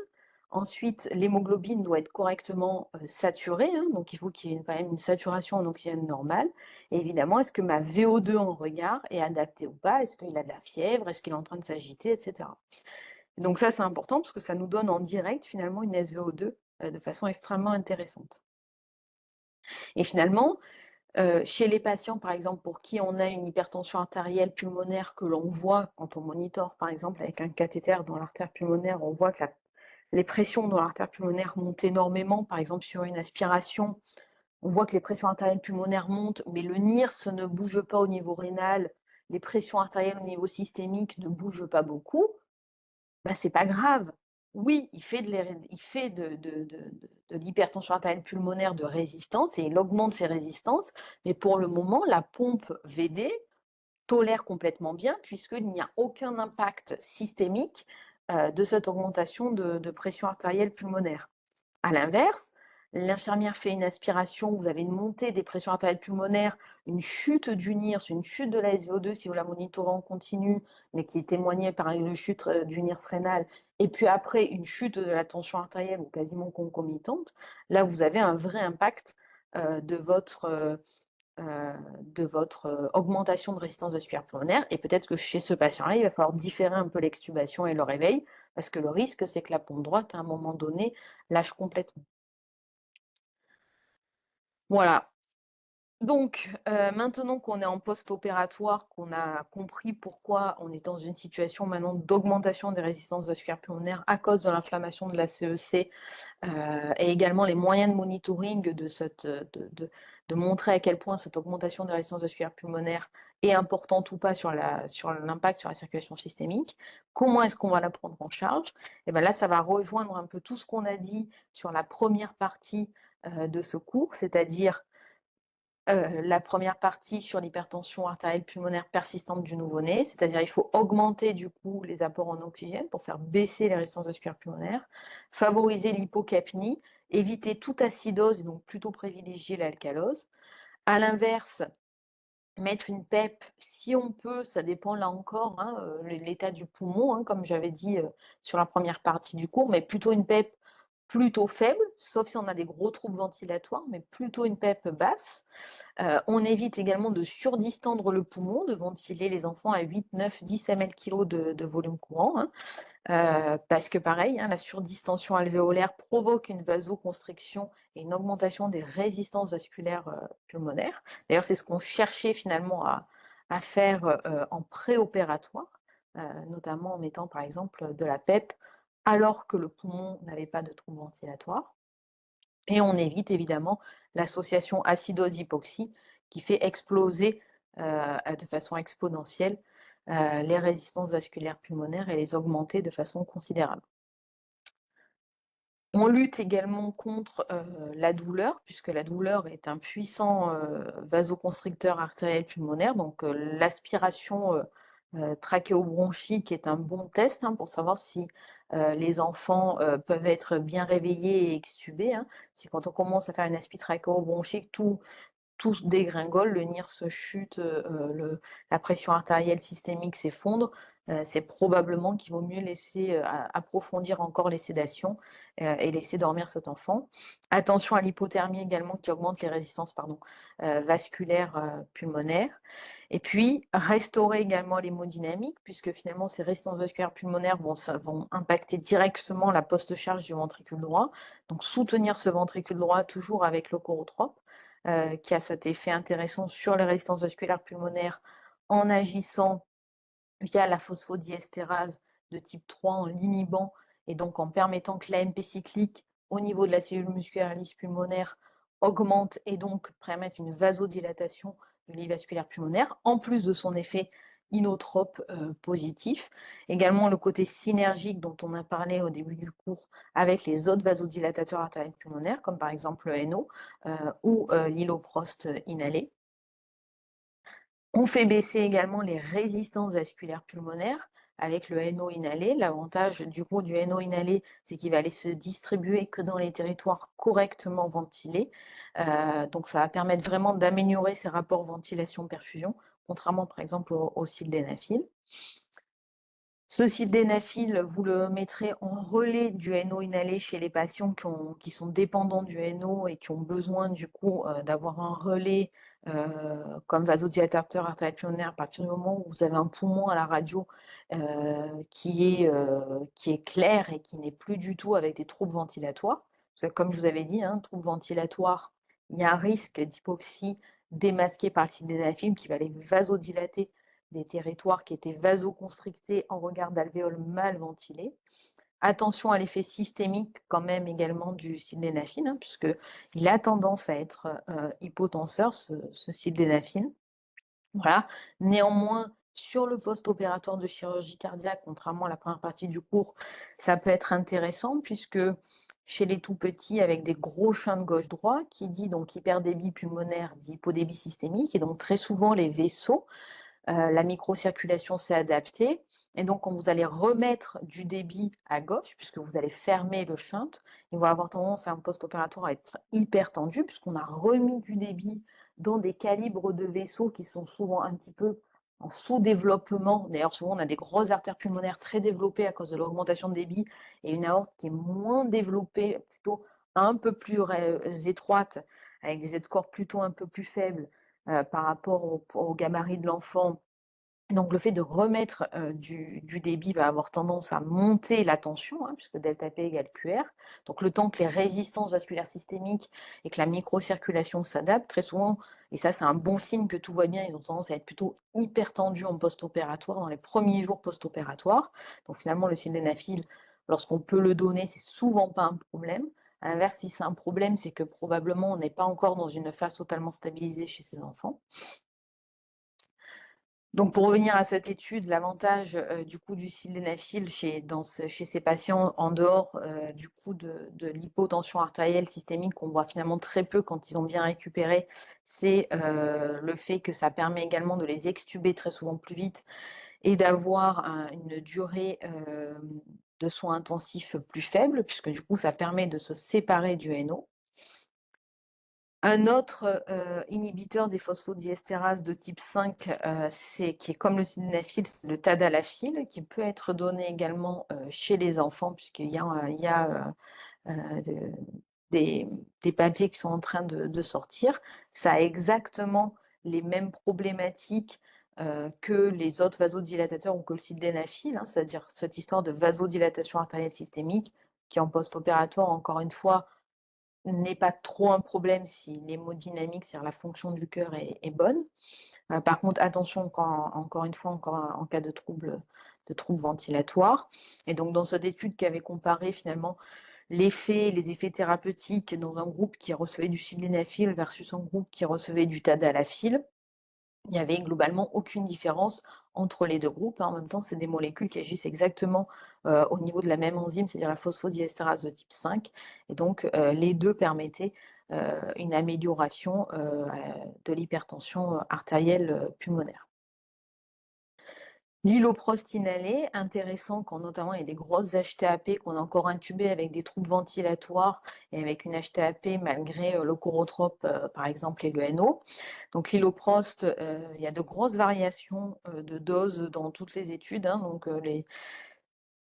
Ensuite, l'hémoglobine doit être correctement saturée, hein, donc il faut qu'il y ait quand même une saturation en oxygène normale. Et évidemment, est-ce que ma VO2 en regard est adaptée ou pas? Est-ce qu'il a de la fièvre? Est-ce qu'il est en train de s'agiter, etc. Donc ça, c'est important parce que ça nous donne en direct finalement une SVO2 de façon extrêmement intéressante. Et finalement, chez les patients, par exemple, pour qui on a une hypertension artérielle pulmonaire que l'on voit quand on monitore, par exemple, avec un cathéter dans l'artère pulmonaire, on voit que les pressions dans l'artère pulmonaire montent énormément. Par exemple, sur une aspiration, on voit que les pressions artérielles pulmonaires montent, mais le NIRS ne bouge pas au niveau rénal, les pressions artérielles au niveau systémique ne bougent pas beaucoup. Bah, c'est pas grave. Oui, il fait de l'hypertension artérielle pulmonaire de résistance et il augmente ses résistances, mais pour le moment, la pompe VD tolère complètement bien puisqu'il n'y a aucun impact systémique de cette augmentation de pression artérielle pulmonaire. À l'inverse, l'infirmière fait une aspiration, vous avez une montée des pressions artérielles pulmonaires, une chute du NIRS, une chute de la SVO2 si vous la monitorez en continu, mais qui est témoignée par une chute du NIRS rénal, et puis après une chute de la tension artérielle ou quasiment concomitante. Là, vous avez un vrai impact de votre augmentation de résistance vasculaire pulmonaire, et peut-être que chez ce patient-là, il va falloir différer un peu l'extubation et le réveil, parce que le risque, c'est que la pompe droite, à un moment donné, lâche complètement. Voilà. Donc, maintenant qu'on est en post-opératoire, qu'on a compris pourquoi on est dans une situation maintenant d'augmentation des résistances vasculaires pulmonaires à cause de l'inflammation de la CEC, et également les moyens de monitoring de montrer à quel point cette augmentation des résistances vasculaires pulmonaires est importante ou pas sur l'impact sur la circulation systémique, comment est-ce qu'on va la prendre en charge? Et bien là, ça va rejoindre un peu tout ce qu'on a dit sur la première partie de ce cours, c'est-à-dire la première partie sur l'hypertension artérielle pulmonaire persistante du nouveau-né, c'est-à-dire il faut augmenter du coup les apports en oxygène pour faire baisser les résistances vasculaires pulmonaires, favoriser l'hypocapnie, éviter toute acidose et donc plutôt privilégier l'alcalose. À l'inverse, mettre une PEP si on peut, ça dépend là encore, hein, l'état du poumon, hein, comme j'avais dit sur la première partie du cours, mais plutôt une PEP plutôt faible, sauf si on a des gros troubles ventilatoires, mais plutôt une PEP basse. On évite également de surdistendre le poumon, de ventiler les enfants à 8, 9, 10 ml/kg de volume courant, hein, parce que pareil, hein, la surdistension alvéolaire provoque une vasoconstriction et une augmentation des résistances vasculaires pulmonaires. D'ailleurs, c'est ce qu'on cherchait finalement à faire en préopératoire, notamment en mettant par exemple de la PEP alors que le poumon n'avait pas de trouble ventilatoire. Et on évite évidemment l'association acidose-hypoxie qui fait exploser de façon exponentielle les résistances vasculaires pulmonaires et les augmenter de façon considérable. On lutte également contre la douleur, puisque la douleur est un puissant vasoconstricteur artériel pulmonaire. Donc l'aspiration trachéobronchique est un bon test hein, pour savoir si les enfants peuvent être bien réveillés et extubés. Hein. C'est quand on commence à faire une aspirate trachéobronchique, tout dégringole, le NIR se chute, la pression artérielle systémique s'effondre, c'est probablement qu'il vaut mieux laisser approfondir encore les sédations et laisser dormir cet enfant. Attention à l'hypothermie également qui augmente les résistances vasculaires pulmonaires. Et puis, restaurer également l'hémodynamique, puisque finalement, ces résistances vasculaires pulmonaires vont impacter directement la post-charge du ventricule droit. Donc, soutenir ce ventricule droit toujours avec le corotrope, qui a cet effet intéressant sur les résistances vasculaires pulmonaires en agissant via la phosphodiestérase de type 3 en l'inhibant et donc en permettant que l'AMP cyclique au niveau de la cellule musculaire lisse pulmonaire augmente et donc permette une vasodilatation du lit vasculaire pulmonaire, en plus de son effet inotrope positif. Également le côté synergique dont on a parlé au début du cours avec les autres vasodilatateurs artériels pulmonaires, comme par exemple le NO ou l'hyloprost inhalé. On fait baisser également les résistances vasculaires pulmonaires avec le NO inhalé. L'avantage du coup du NO inhalé, c'est qu'il va aller se distribuer que dans les territoires correctement ventilés. Donc ça va permettre vraiment d'améliorer ces rapports ventilation-perfusion, contrairement par exemple au sildenafil. Ce sildenafil, vous le mettrez en relais du NO inhalé chez les patients qui sont dépendants du NO et qui ont besoin du coup d'avoir un relais comme vasodilatateur artériel pulmonaire à partir du moment où vous avez un poumon à la radio qui est clair et qui n'est plus du tout avec des troubles ventilatoires. Parce que comme je vous avais dit, troubles ventilatoires, il y a un risque d'hypoxie démasqué par le sildenafil qui va aller vasodilater des territoires qui étaient vasoconstrictés en regard d'alvéoles mal ventilés. Attention à l'effet systémique quand même également du sildenafil, puisqu'il a tendance à être hypotenseur, ce sildenafil. Voilà. Néanmoins, sur le post-opératoire de chirurgie cardiaque, contrairement à la première partie du cours, ça peut être intéressant puisque chez les tout petits avec des gros shunts gauche-droit, qui dit donc hyperdébit pulmonaire, dit hypodébit systémique, et donc très souvent les vaisseaux la microcirculation s'est adaptée. Et donc, quand vous allez remettre du débit à gauche, puisque vous allez fermer le shunt, ils vont avoir tendance à un post-opératoire à être hyper tendu, puisqu'on a remis du débit dans des calibres de vaisseaux qui sont souvent un petit peu en sous-développement. D'ailleurs, souvent, on a des grosses artères pulmonaires très développées à cause de l'augmentation de débit et une aorte qui est moins développée, plutôt un peu plus étroite, avec des Z-scores plutôt un peu plus faibles par rapport au gabarit de l'enfant. Donc le fait de remettre du débit va avoir tendance à monter la tension, puisque delta P égale QR. Donc le temps que les résistances vasculaires systémiques et que la microcirculation s'adaptent, très souvent, et ça c'est un bon signe que tout va bien, ils ont tendance à être plutôt hyper tendus en post-opératoire, dans les premiers jours post-opératoires. Donc finalement le sildenafil, lorsqu'on peut le donner, c'est souvent pas un problème. À l'inverse, si c'est un problème, c'est que probablement on n'est pas encore dans une phase totalement stabilisée chez ces enfants. Donc pour revenir à cette étude, l'avantage du coup du sildenafil chez ces patients en dehors du coup de l'hypotension artérielle systémique qu'on voit finalement très peu quand ils ont bien récupéré, c'est le fait que ça permet également de les extuber très souvent plus vite et d'avoir une durée de soins intensifs plus faible, puisque du coup ça permet de se séparer du NO. Un autre inhibiteur des phosphodiestérases de type 5, qui est comme le sildenafil, c'est le tadalafil, qui peut être donné également chez les enfants, puisqu'il y a des papiers qui sont en train de sortir. Ça a exactement les mêmes problématiques que les autres vasodilatateurs ou que le sildenafil, c'est-à-dire cette histoire de vasodilatation artérielle systémique, qui en post-opératoire, encore une fois, n'est pas trop un problème si l'hémodynamique, c'est-à-dire la fonction du cœur, est bonne. Par contre, attention encore une fois, en cas de troubles ventilatoires. Et donc, dans cette étude qui avait comparé finalement les effets thérapeutiques dans un groupe qui recevait du sildenafil versus un groupe qui recevait du tadalafil, il n'y avait globalement aucune différence entre les deux groupes. En même temps, c'est des molécules qui agissent exactement au niveau de la même enzyme, c'est-à-dire la phosphodiestérase de type 5. Et donc, les deux permettaient une amélioration de l'hypertension artérielle pulmonaire. L'hyloprost inhalé, intéressant quand notamment il y a des grosses HTAP qu'on a encore intubées avec des troubles ventilatoires et avec une HTAP malgré le chorotrope par exemple et le NO. Donc l'hyloprost, il y a de grosses variations de doses dans toutes les études, hein, donc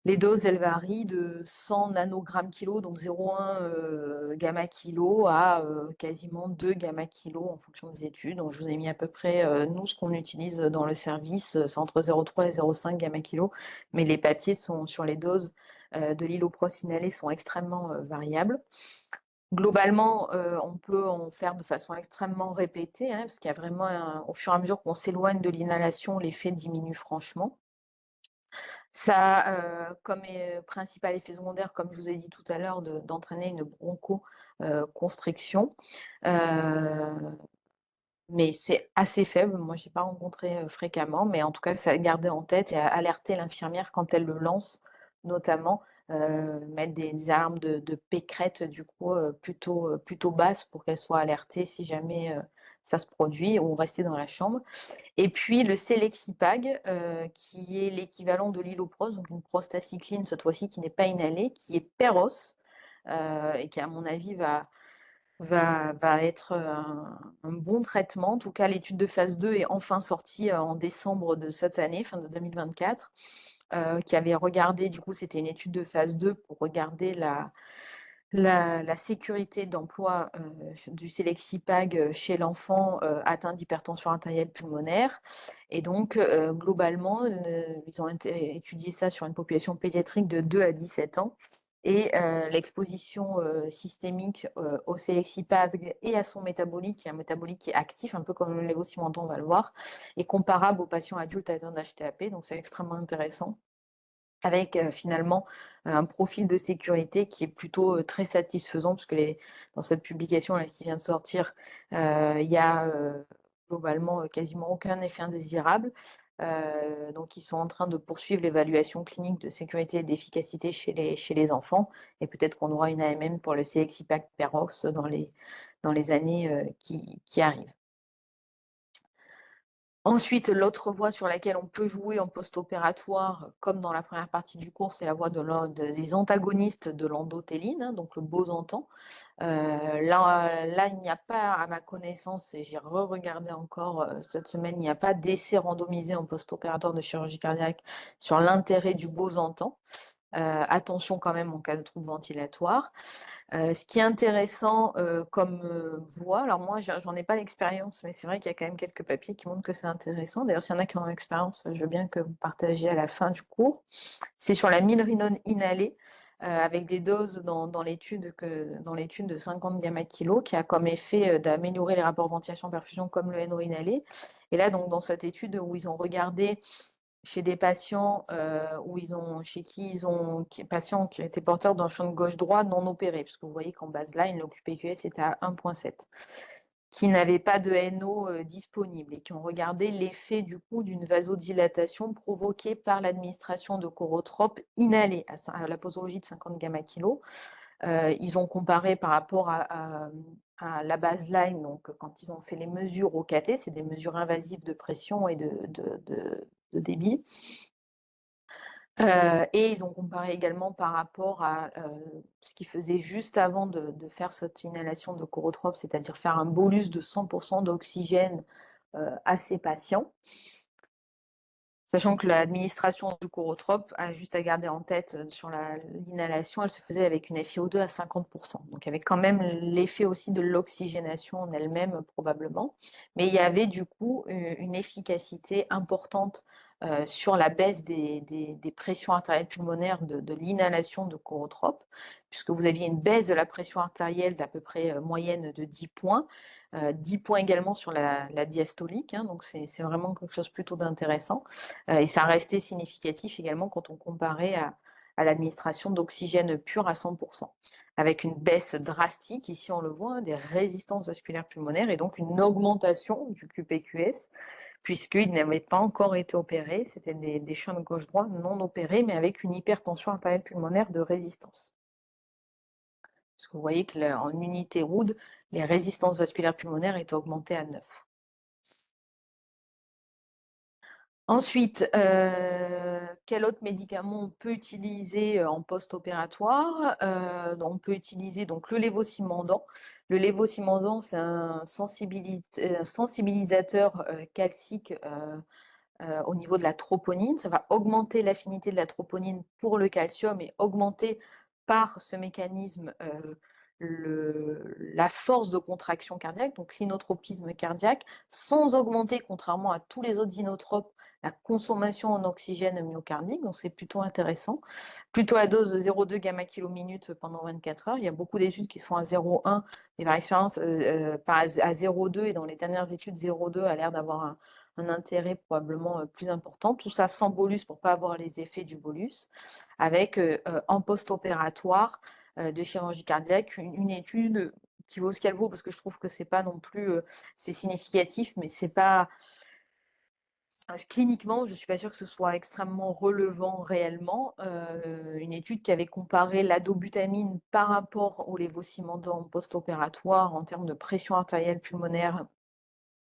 les doses, elles varient de 100 nanogrammes kilo, donc 0,1 gamma kilo, à quasiment 2 gamma kilo en fonction des études. Donc, je vous ai mis à peu près, nous, ce qu'on utilise dans le service, c'est entre 0,3 et 0,5 gamma kilo. Mais les papiers sont sur les doses de l'hyloprost inhalé sont extrêmement variables. Globalement, on peut en faire de façon extrêmement répétée, hein, parce qu'il y a vraiment, au fur et à mesure qu'on s'éloigne de l'inhalation, l'effet diminue franchement. Ça a comme principal effet secondaire, comme je vous ai dit tout à l'heure, d'entraîner une bronchoconstriction. Mais c'est assez faible. Moi, je n'ai pas rencontré fréquemment, mais en tout cas, ça a gardé en tête et à alerter l'infirmière quand elle le lance, notamment mettre des alarmes de pécrette du coup plutôt basses pour qu'elle soit alertée si jamais ça se produit ou rester dans la chambre. Et puis le Selexipag, qui est l'équivalent de l'Iloprost, donc une prostacycline cette fois-ci qui n'est pas inhalée, qui est Péros, et qui à mon avis va être un bon traitement. En tout cas, l'étude de phase 2 est enfin sortie en décembre de cette année, fin de 2024, qui avait regardé, du coup, c'était une étude de phase 2 pour regarder la sécurité d'emploi du Selexipag chez l'enfant atteint d'hypertension artérielle pulmonaire. Et donc, globalement, ils ont étudié ça sur une population pédiatrique de 2 à 17 ans. Et l'exposition systémique au Selexipag et à son métabolique, qui est un métabolique qui est actif, un peu comme le lévosimendan, on va le voir, est comparable aux patients adultes atteints d'HTAP. Donc, c'est extrêmement intéressant avec finalement un profil de sécurité qui est plutôt très satisfaisant, puisque dans cette publication là, qui vient de sortir, il y a globalement quasiment aucun effet indésirable. Donc, ils sont en train de poursuivre l'évaluation clinique de sécurité et d'efficacité chez les enfants, et peut-être qu'on aura une AMM pour le Selexipag Peros dans les années qui arrivent. Ensuite, l'autre voie sur laquelle on peut jouer en post-opératoire, comme dans la première partie du cours, c'est la voie des antagonistes de l'endothéline, hein, donc le Bosantan. Là, il n'y a pas, à ma connaissance, et j'ai re-regardé encore cette semaine, il n'y a pas d'essai randomisé en post-opératoire de chirurgie cardiaque sur l'intérêt du Bosantan. Attention quand même en cas de trouble ventilatoire. Ce qui est intéressant comme voie, alors moi j'en ai pas l'expérience, mais c'est vrai qu'il y a quand même quelques papiers qui montrent que c'est intéressant. D'ailleurs, s'il y en a qui ont l'expérience, je veux bien que vous partagiez à la fin du cours. C'est sur la milrinone inhalée, avec des doses dans l'étude de 50 gamma kilo, qui a comme effet d'améliorer les rapports ventilation-perfusion comme le NO inhalé. Et là, donc, dans cette étude où ils ont regardé chez des patients patients qui étaient porteurs d'un champ de gauche-droit non opéré, puisque vous voyez qu'en baseline, le QPQS était à 1,7, qui n'avaient pas de NO disponible et qui ont regardé l'effet du coup d'une vasodilatation provoquée par l'administration de chorotrope inhalé à la posologie de 50 gamma kilo. Ils ont comparé par rapport à la baseline, donc quand ils ont fait les mesures au KT, c'est des mesures invasives de pression et de débit. Et ils ont comparé également par rapport à ce qu'ils faisaient juste avant de faire cette inhalation de chorotrope, c'est-à-dire faire un bolus de 100% d'oxygène à ces patients. Sachant que l'administration du chorotrope a juste à garder en tête sur l'inhalation, elle se faisait avec une FiO2 à 50%. Donc il y avait quand même l'effet aussi de l'oxygénation en elle-même probablement. Mais il y avait du coup une efficacité importante sur la baisse des pressions artérielles pulmonaires de l'inhalation de chorotrope, puisque vous aviez une baisse de la pression artérielle d'à peu près moyenne de 10 points. 10 points également sur la diastolique, hein, donc c'est vraiment quelque chose plutôt d'intéressant. Et ça restait significatif également quand on comparait à l'administration d'oxygène pur à 100%, avec une baisse drastique, ici on le voit, hein, des résistances vasculaires pulmonaires et donc une augmentation du QPQS, puisqu'il n'avait pas encore été opéré, c'était des champs de gauche-droit non opérés, mais avec une hypertension artérielle pulmonaire de résistance. Parce que vous voyez qu'en unité Wood, les résistances vasculaires pulmonaires étaient augmentées à 9. Ensuite, quel autre médicament on peut utiliser en post-opératoire? On peut utiliser donc le lévosimendan. Le lévosimendan, c'est un sensibilisateur calcique au niveau de la troponine. Ça va augmenter l'affinité de la troponine pour le calcium et augmenter par ce mécanisme la force de contraction cardiaque, donc l'inotropisme cardiaque, sans augmenter, contrairement à tous les autres inotropes, la consommation en oxygène myocardique, donc c'est plutôt intéressant. Plutôt à dose de 0,2 gamma km pendant 24 heures. Il y a beaucoup d'études qui se font à 0,1, mais par expérience, à 0,2, et dans les dernières études, 0,2 a l'air d'avoir un intérêt probablement plus important. Tout ça sans bolus pour ne pas avoir les effets du bolus, avec en post-opératoire de chirurgie cardiaque, une étude qui vaut ce qu'elle vaut, parce que je trouve que c'est pas non plus, c'est significatif, mais c'est pas cliniquement, je ne suis pas sûre que ce soit extrêmement relevant réellement. Une étude qui avait comparé l'adobutamine par rapport au lévosimendan post-opératoire en termes de pression artérielle pulmonaire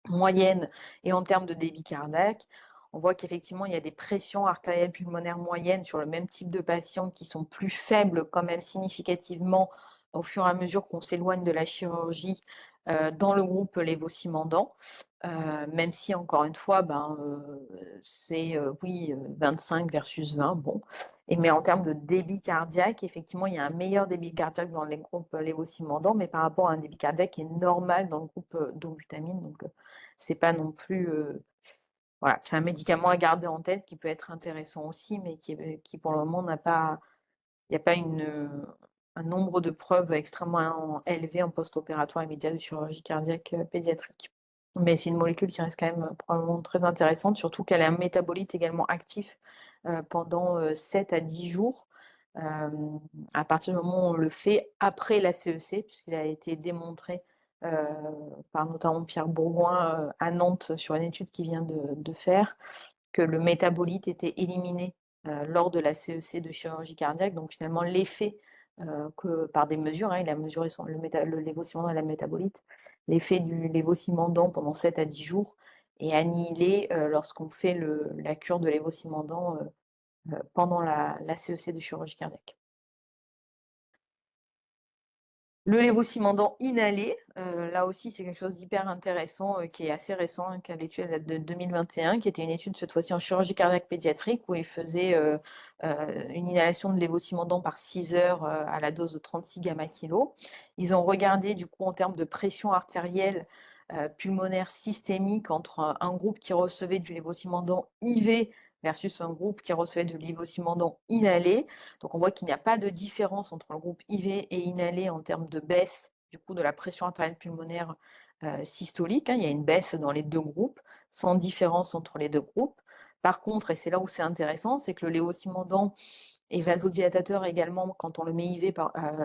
moyenne et en termes de débit cardiaque. On voit qu'effectivement, il y a des pressions artérielles pulmonaires moyennes sur le même type de patients qui sont plus faibles quand même significativement au fur et à mesure qu'on s'éloigne de la chirurgie dans le groupe lévosimendan. Même si, encore une fois, c'est oui, 25 versus 20, bon. Mais en termes de débit cardiaque, effectivement, il y a un meilleur débit cardiaque dans les groupes lévosimendan, mais par rapport à un débit cardiaque qui est normal dans le groupe dobutamine. Donc, c'est pas non plus. Voilà, c'est un médicament à garder en tête qui peut être intéressant aussi, mais qui pour le moment n'a pas. Il n'y a pas un nombre de preuves extrêmement élevé en post-opératoire immédiat de chirurgie cardiaque pédiatrique. Mais c'est une molécule qui reste quand même probablement très intéressante, surtout qu'elle est un métabolite également actif pendant 7 à 10 jours, euh, à partir du moment où on le fait après la CEC, puisqu'il a été démontré euh, par notamment Pierre Bourgoin à Nantes sur une étude qu'il vient de faire, que le métabolite était éliminé lors de la CEC de chirurgie cardiaque. Donc finalement, l'effet que par des mesures, il a mesuré le lévosimendan et la métabolite, l'effet du lévosimendan pendant 7 à 10 jours est annihilé lorsqu'on fait la cure de lévosimendan pendant la CEC de chirurgie cardiaque. Le lévosimendan inhalé, là aussi c'est quelque chose d'hyper intéressant qui est assez récent, hein, car l'étude date de 2021, qui était une étude cette fois-ci en chirurgie cardiaque pédiatrique où ils faisaient une inhalation de lévosimendan par 6 heures à la dose de 36 gamma kilo. Ils ont regardé du coup en termes de pression artérielle pulmonaire systémique entre un groupe qui recevait du lévosimendan IV versus un groupe qui recevait de lévosimendan inhalé. Donc on voit qu'il n'y a pas de différence entre le groupe IV et inhalé en termes de baisse du coup de la pression artérielle pulmonaire systolique. Il y a une baisse dans les deux groupes, sans différence entre les deux groupes. Par contre, et c'est là où c'est intéressant, c'est que le lévosimendan est vasodilatateur également quand on le met IV,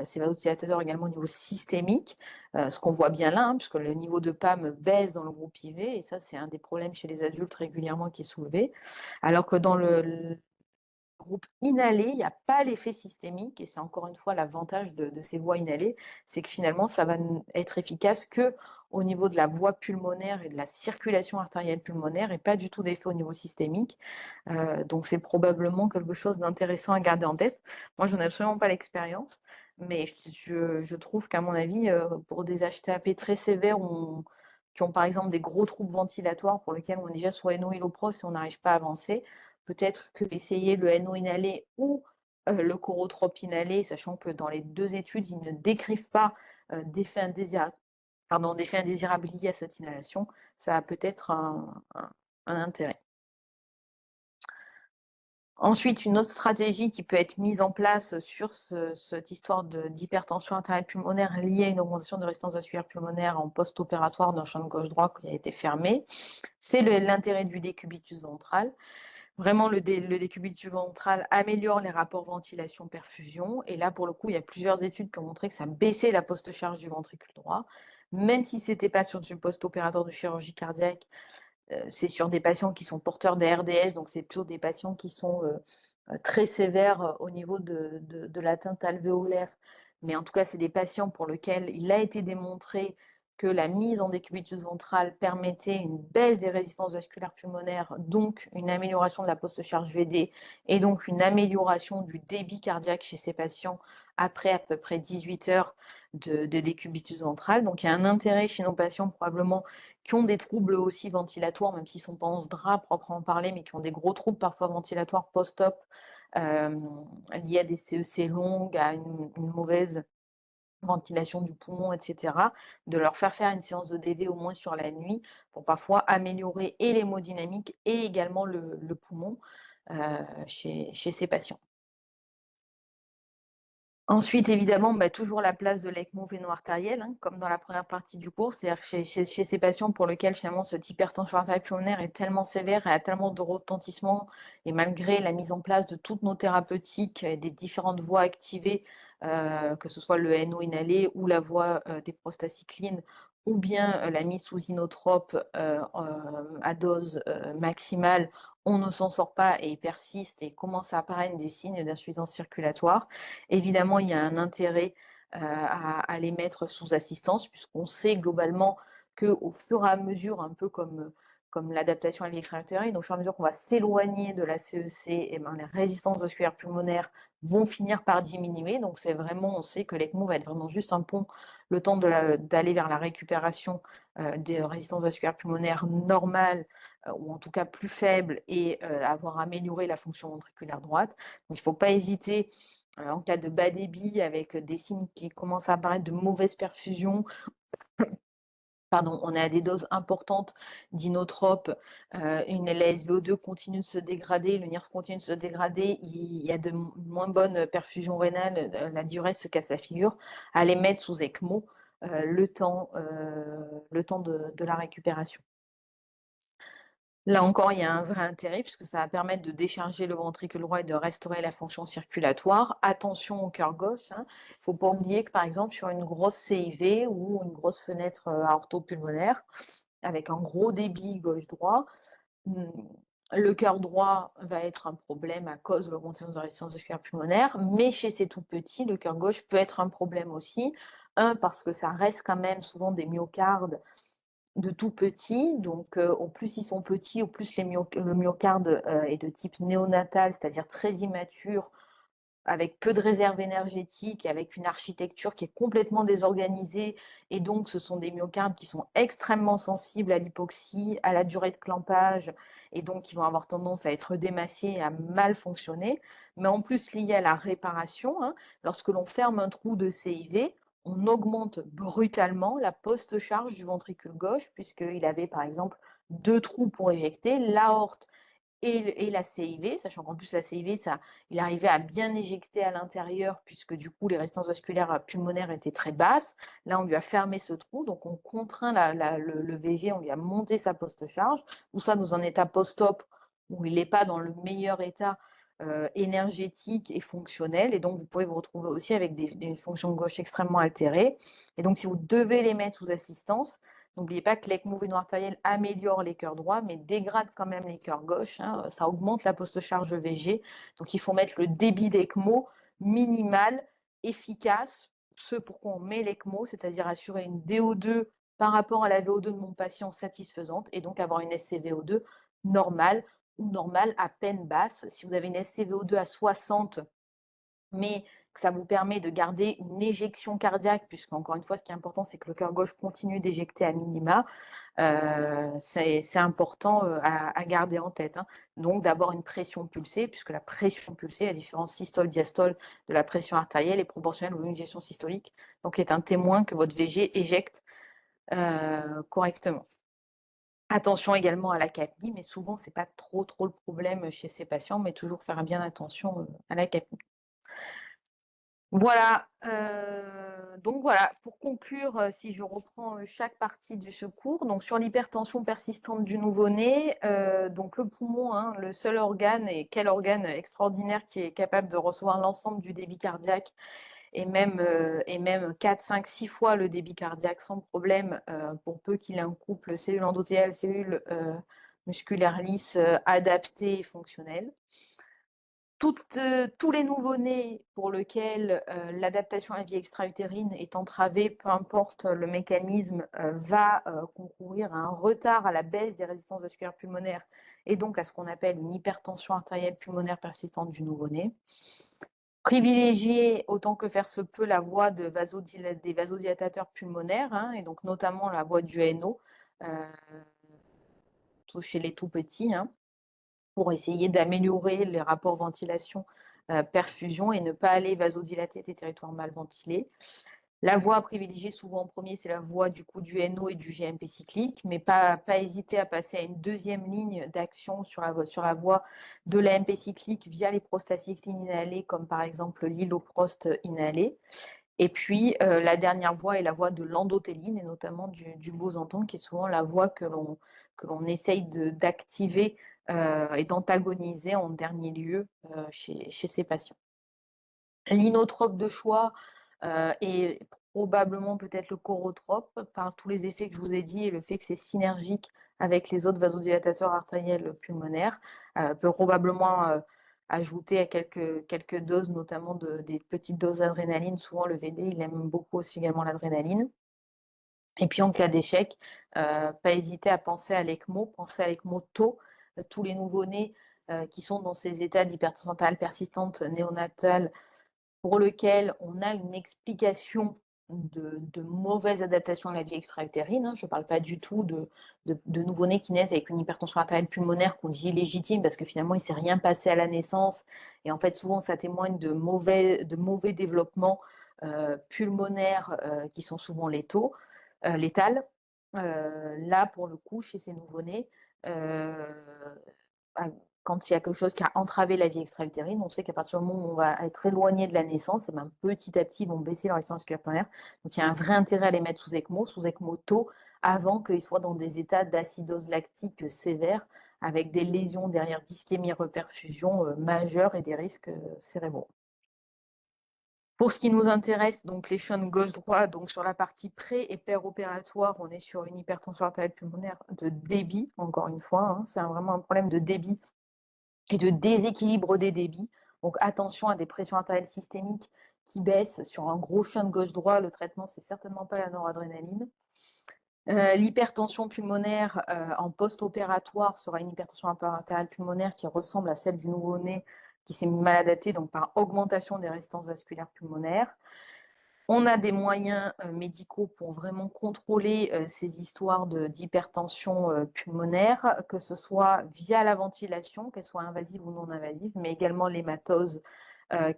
c'est vasodilatateur également au niveau systémique, ce qu'on voit bien là, puisque le niveau de PAM baisse dans le groupe IV, et ça c'est un des problèmes chez les adultes régulièrement qui est soulevé, alors que dans le groupe inhalé, il n'y a pas l'effet systémique, et c'est encore une fois l'avantage de ces voies inhalées, c'est que finalement ça va être efficace que au niveau de la voie pulmonaire et de la circulation artérielle pulmonaire, et pas du tout d'effet au niveau systémique. Donc c'est probablement quelque chose d'intéressant à garder en tête. Moi, je n'en ai absolument pas l'expérience, mais je trouve qu'à mon avis, pour des HTAP très sévères qui ont par exemple des gros troubles ventilatoires pour lesquels on est déjà sous NO Ilopros et on n'arrive pas à avancer, peut-être que essayer le NO inhalé ou le chorotrope inhalé, sachant que dans les deux études, ils ne décrivent pas d'effet indésirable lié à cette inhalation, ça a peut-être un intérêt. Ensuite, une autre stratégie qui peut être mise en place sur cette histoire d'hypertension artérielle pulmonaire liée à une augmentation de résistance vasculaire pulmonaire en post-opératoire d'un champ de gauche-droit qui a été fermé, c'est l'intérêt du décubitus ventral. Vraiment, le décubitus ventral améliore les rapports ventilation-perfusion. Et là, pour le coup, il y a plusieurs études qui ont montré que ça baissait la post-charge du ventricule droit. Même si ce n'était pas sur du post-opératoire de chirurgie cardiaque, c'est sur des patients qui sont porteurs d'ARDS, donc c'est plutôt des patients qui sont très sévères au niveau de l'atteinte alvéolaire. Mais en tout cas, c'est des patients pour lesquels il a été démontré que la mise en décubitus ventrale permettait une baisse des résistances vasculaires pulmonaires, donc une amélioration de la post-charge VD et donc une amélioration du débit cardiaque chez ces patients après à peu près 18 heures de décubitus ventrale. Donc il y a un intérêt chez nos patients probablement qui ont des troubles aussi ventilatoires, même s'ils ne sont pas en SDRA proprement parlé, mais qui ont des gros troubles parfois ventilatoires post-op liés à des CEC longues, à une mauvaise ventilation du poumon, etc., de leur faire une séance de DV au moins sur la nuit pour parfois améliorer et l'hémodynamique et également le poumon chez ces patients. Ensuite, évidemment, toujours la place de l'ECMO véno-artériel, hein, comme dans la première partie du cours. C'est-à-dire que chez ces patients pour lesquels finalement cette hypertension artérielle pulmonaire est tellement sévère et a tellement de retentissement, et malgré la mise en place de toutes nos thérapeutiques et des différentes voies activées, que ce soit le NO inhalé ou la voie des prostacyclines, ou bien la mise sous inotrope à dose maximale, on ne s'en sort pas et il persiste et commence à apparaître des signes d'insuffisance circulatoire. Évidemment, il y a un intérêt à les mettre sous assistance, puisqu'on sait globalement qu'au fur et à mesure, un peu comme l'adaptation à la vie extra-utérine, au fur et à mesure qu'on va s'éloigner de la CEC, et ben, les résistances vasculaires pulmonaires vont finir par diminuer. Donc c'est vraiment, on sait que l'ECMO va être vraiment juste un pont le temps d'aller vers la récupération des résistances vasculaires pulmonaires normales, ou en tout cas plus faibles, et avoir amélioré la fonction ventriculaire droite. Donc il ne faut pas hésiter en cas de bas débit avec des signes qui commencent à apparaître de mauvaise perfusion. Pardon, on est à des doses importantes d'inotrope, la SVO2 continue de se dégrader, le NIRS continue de se dégrader, il y a de moins bonnes perfusions rénales, la diurèse se casse la figure, à les mettre sous ECMO le temps de la récupération. Là encore, il y a un vrai intérêt puisque ça va permettre de décharger le ventricule droit et de restaurer la fonction circulatoire. Attention au cœur gauche, hein. Il ne faut pas oublier que par exemple sur une grosse CIV ou une grosse fenêtre aortopulmonaire avec un gros débit gauche-droit, le cœur droit va être un problème à cause de l'augmentation de la résistance vasculaire pulmonaire, mais chez ces tout petits, le cœur gauche peut être un problème aussi. Parce que ça reste quand même souvent des myocardes de tout petits, donc au plus ils sont petits, au plus le myocarde est de type néonatal, c'est-à-dire très immature, avec peu de réserve énergétique, avec une architecture qui est complètement désorganisée, et donc ce sont des myocardes qui sont extrêmement sensibles à l'hypoxie, à la durée de clampage, et donc qui vont avoir tendance à être démassés et à mal fonctionner. Mais en plus, lié à la réparation, hein, lorsque l'on ferme un trou de CIV, on augmente brutalement la post-charge du ventricule gauche, puisqu'il avait par exemple 2 trous pour éjecter, l'aorte et la CIV, sachant qu'en plus la CIV, il arrivait à bien éjecter à l'intérieur, puisque du coup les résistances vasculaires pulmonaires étaient très basses. Là, on lui a fermé ce trou, donc on contraint le VG, on lui a monté sa post-charge, tout ça dans un état post-op où il n'est pas dans le meilleur état énergétique et fonctionnel, et donc vous pouvez vous retrouver aussi avec des fonctions gauche extrêmement altérées. Et donc si vous devez les mettre sous assistance, n'oubliez pas que l'ECMO véno-artériel améliore les cœurs droits, mais dégrade quand même les cœurs gauches, hein. Ça augmente la post-charge VG. Donc il faut mettre le débit d'ECMO minimal, efficace, ce pourquoi on met l'ECMO, c'est-à-dire assurer une DO2 par rapport à la VO2 de mon patient satisfaisante, et donc avoir une SCVO2 normale ou normale à peine basse. Si vous avez une SCVO2 à 60, mais que ça vous permet de garder une éjection cardiaque, puisque encore une fois, ce qui est important, c'est que le cœur gauche continue d'éjecter à minima. C'est important à garder en tête, hein. Donc d'abord une pression pulsée, puisque la pression pulsée, la différence systole-diastole de la pression artérielle, est proportionnelle aux injections systoliques, donc est un témoin que votre VG éjecte correctement. Attention également à la capnie, mais souvent c'est pas trop le problème chez ces patients, mais toujours faire bien attention à la capnie. Voilà, donc voilà, pour conclure, si je reprends chaque partie de ce cours, donc sur l'hypertension persistante du nouveau-né, donc le poumon, hein, le seul organe, et quel organe extraordinaire qui est capable de recevoir l'ensemble du débit cardiaque, et même 4, 5, 6 fois le débit cardiaque sans problème, pour peu qu'il ait un couple cellule endothéliale, cellule musculaire lisse adapté et fonctionnel. Tous les nouveau-nés pour lesquels l'adaptation à la vie extra-utérine est entravée, peu importe le mécanisme, va concourir à un retard à la baisse des résistances vasculaires pulmonaires et donc à ce qu'on appelle une hypertension artérielle pulmonaire persistante du nouveau-né. Privilégier autant que faire se peut la voie des vasodilatateurs pulmonaires, hein, et donc notamment la voie du NO chez les tout petits, hein, pour essayer d'améliorer les rapports ventilation-perfusion et ne pas aller vasodilater des territoires mal ventilés. La voie à privilégier souvent en premier, c'est la voie du NO et du GMP cyclique, mais pas hésiter à passer à une deuxième ligne d'action sur la voie de l'AMP cyclique via les prostacyclines inhalées, comme par exemple l'hyloprost inhalé. Et puis, la dernière voie est la voie de l'endothéline, et notamment du bosentan, qui est souvent la voie que l'on essaye d'activer et d'antagoniser en dernier lieu chez ces patients. L'inotrope de choix est probablement peut-être le chorotrope, par tous les effets que je vous ai dit et le fait que c'est synergique avec les autres vasodilatateurs artériels pulmonaires, peut probablement ajouter à quelques doses, notamment des petites doses d'adrénaline. Souvent, le VD, il aime beaucoup aussi également l'adrénaline. Et puis, en cas d'échec, pas hésiter à penser à l'ECMO, tôt. Tous les nouveau-nés qui sont dans ces états d'hypertension artérielle persistante néonatale, pour lequel on a une explication de mauvaise adaptation à la vie extra-utérine, hein. Je ne parle pas du tout de nouveau-nés qui naissent avec une hypertension artérielle pulmonaire qu'on dit illégitime parce que finalement il ne s'est rien passé à la naissance et en fait souvent ça témoigne de mauvais développements pulmonaires qui sont souvent létales. Là pour le coup chez ces nouveau-nés, quand il y a quelque chose qui a entravé la vie extra-utérine, on sait qu'à partir du moment où on va être éloigné de la naissance, et ben petit à petit, ils vont baisser leur résistance vasculaire pulmonaire. Donc, il y a un vrai intérêt à les mettre sous ECMO tôt, avant qu'ils soient dans des états d'acidose lactique sévère, avec des lésions derrière d'ischémie reperfusion majeures et des risques cérébraux. Pour ce qui nous intéresse, donc les l'échelon gauche-droit, donc sur la partie pré- et péropératoire, on est sur une hypertension artérielle pulmonaire de débit, encore une fois, hein, c'est vraiment un problème de débit et de déséquilibre des débits. Donc attention à des pressions artérielles systémiques qui baissent sur un gros shunt gauche-droit. Le traitement, c'est certainement pas la noradrénaline. L'hypertension pulmonaire en post-opératoire sera une hypertension artérielle pulmonaire qui ressemble à celle du nouveau-né qui s'est mal adapté, donc par augmentation des résistances vasculaires pulmonaires. On a des moyens médicaux pour vraiment contrôler ces histoires d'hypertension pulmonaire, que ce soit via la ventilation, qu'elle soit invasive ou non invasive, mais également l'hématose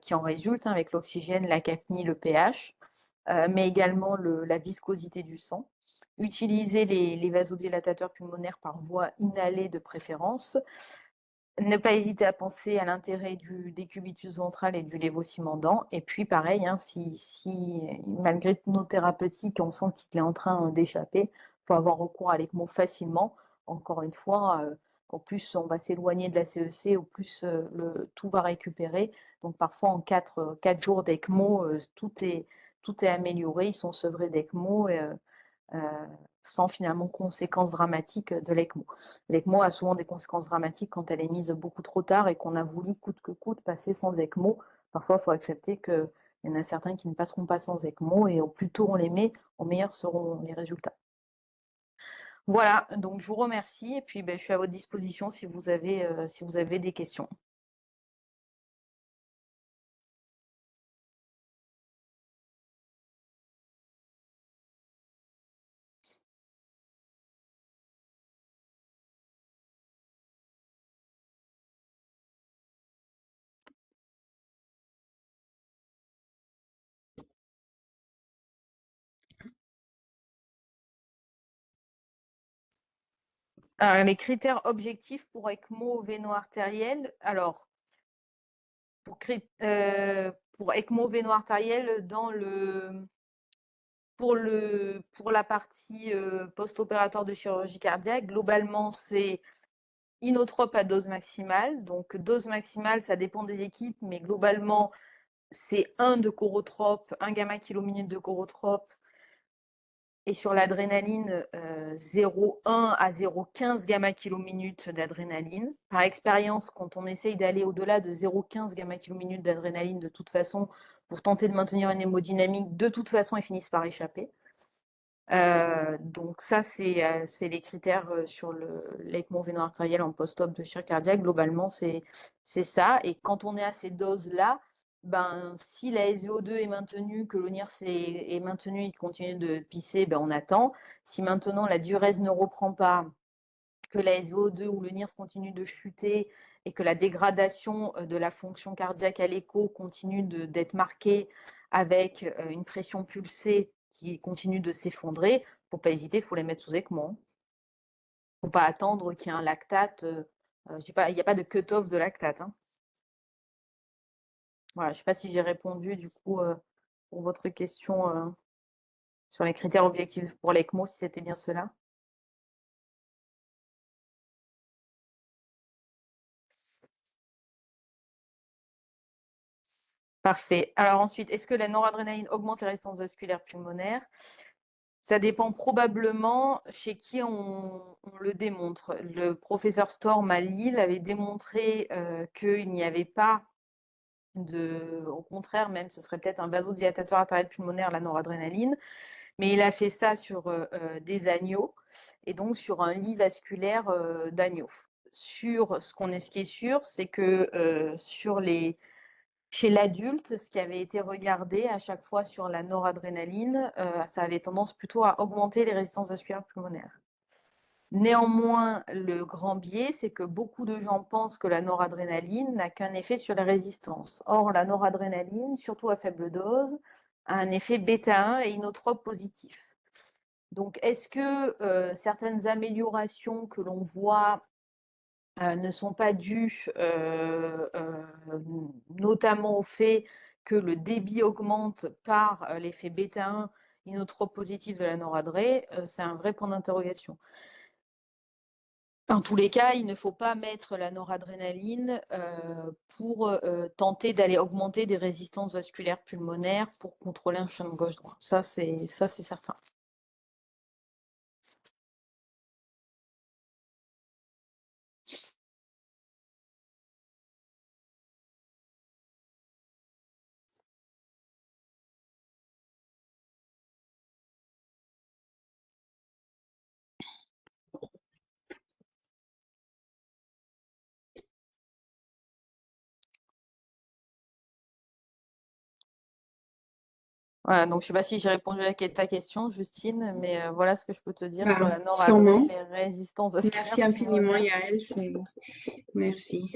qui en résulte, hein, avec l'oxygène, la capnie, le pH, mais également la viscosité du sang. Utiliser les vasodilatateurs pulmonaires par voie inhalée de préférence. Ne pas hésiter à penser à l'intérêt du décubitus ventral et du lévocimendant. Et puis, pareil, hein, si malgré nos thérapeutiques, on sent qu'il est en train d'échapper, il faut avoir recours à l'ECMO facilement. Encore une fois, au plus on va s'éloigner de la CEC, au plus tout va récupérer. Donc, parfois, en 4 jours d'ECMO, tout est amélioré. Ils sont sevrés d'ECMO. Sans finalement conséquences dramatiques de l'ECMO. L'ECMO a souvent des conséquences dramatiques quand elle est mise beaucoup trop tard et qu'on a voulu coûte que coûte passer sans ECMO. Parfois, il faut accepter qu'il y en a certains qui ne passeront pas sans ECMO et au plus tôt on les met, au meilleurs seront les résultats. Voilà, donc je vous remercie et puis je suis à votre disposition si vous avez des questions. Les critères objectifs pour ECMO véno-artériel. Alors, pour ECMO véno-artériel, pour la partie post-opératoire de chirurgie cardiaque, globalement, c'est inotrope à dose maximale. Donc, dose maximale, ça dépend des équipes, mais globalement, c'est 1 de chorotrope, 1 gamma kilominute de chorotrope Et sur l'adrénaline, 0,1 à 0,15 gamma-kilo-minute d'adrénaline. Par expérience, quand on essaye d'aller au-delà de 0,15 gamma-kilo-minute d'adrénaline, de toute façon, pour tenter de maintenir une hémodynamique, de toute façon, ils finissent par échapper. Donc ça, c'est les critères sur l'ECMO véno-artériel en post-op de chirurgie cardiaque. Globalement, c'est ça. Et quand on est à ces doses-là, ben, si la SVO2 est maintenue, que l'ONIRS est maintenu, il continue de pisser, ben, on attend. Si maintenant la diurèse ne reprend pas, que la SVO2 ou le NIRS continue de chuter et que la dégradation de la fonction cardiaque à l'écho continue d'être marquée avec une pression pulsée qui continue de s'effondrer, il ne faut pas hésiter, il faut les mettre sous ECMO. Il ne faut pas attendre qu'il y ait un lactate. Il n'y a pas de cut-off de lactate. Hein. Voilà, je ne sais pas si j'ai répondu du coup pour votre question sur les critères objectifs pour l'ECMO, si c'était bien cela. Parfait. Alors ensuite, est-ce que la noradrénaline augmente les résistances vasculaires pulmonaires? Ça dépend probablement chez qui on le démontre. Le professeur Storm à Lille avait démontré qu'il n'y avait pas au contraire, même ce serait peut-être un vasodilatateur artériel pulmonaire, la noradrénaline, mais il a fait ça sur des agneaux et donc sur un lit vasculaire d'agneau. Ce qui est sûr, c'est que chez l'adulte, ce qui avait été regardé à chaque fois sur la noradrénaline, ça avait tendance plutôt à augmenter les résistances vasculaires pulmonaires. Néanmoins, le grand biais, c'est que beaucoup de gens pensent que la noradrénaline n'a qu'un effet sur les résistances. Or, la noradrénaline, surtout à faible dose, a un effet bêta-1 et inotrope positif. Donc, est-ce que certaines améliorations que l'on voit ne sont pas dues notamment au fait que le débit augmente par l'effet bêta-1 inotrope positif de la noradré, c'est un vrai point d'interrogation. En tous les cas, il ne faut pas mettre la noradrénaline pour tenter d'aller augmenter des résistances vasculaires pulmonaires pour contrôler un chemin gauche-droit. Ça, c'est certain. Voilà, donc je ne sais pas si j'ai répondu à ta question, Justine, mais voilà ce que je peux te dire sur la noradré, Sûrement. les résistances vasculaires Merci infiniment, pulmonaires. Yael. Merci.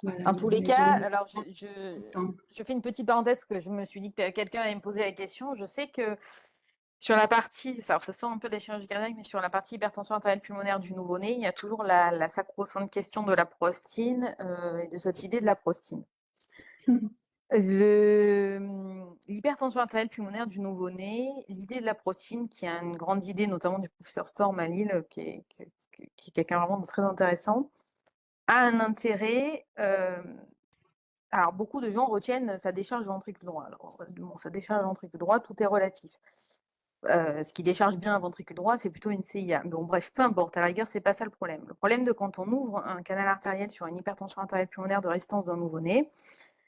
Voilà, En tous les mais je cas, me alors content. je fais une petite parenthèse que je me suis dit que quelqu'un allait me poser la question. Je sais que sur la partie, alors ça sort un peu de la chirurgie cardiaque, mais sur la partie hypertension artérielle pulmonaire du nouveau-né, il y a toujours la sacro-sainte question de la prostine et de cette idée de la prostine. L'hypertension artérielle pulmonaire du nouveau-né, l'idée de la prostine, qui est une grande idée notamment du professeur Storm à Lille, qui est quelqu'un vraiment de très intéressant, a un intérêt. Alors, beaucoup de gens retiennent sa décharge ventricule droit. Alors, bon, sa décharge ventricule droit, tout est relatif. Ce qui décharge bien un ventricule droit, c'est plutôt une CIA. Bon, bref, peu importe, à la rigueur, c'est pas ça le problème. Le problème de quand on ouvre un canal artériel sur une hypertension artérielle pulmonaire de résistance d'un nouveau-né,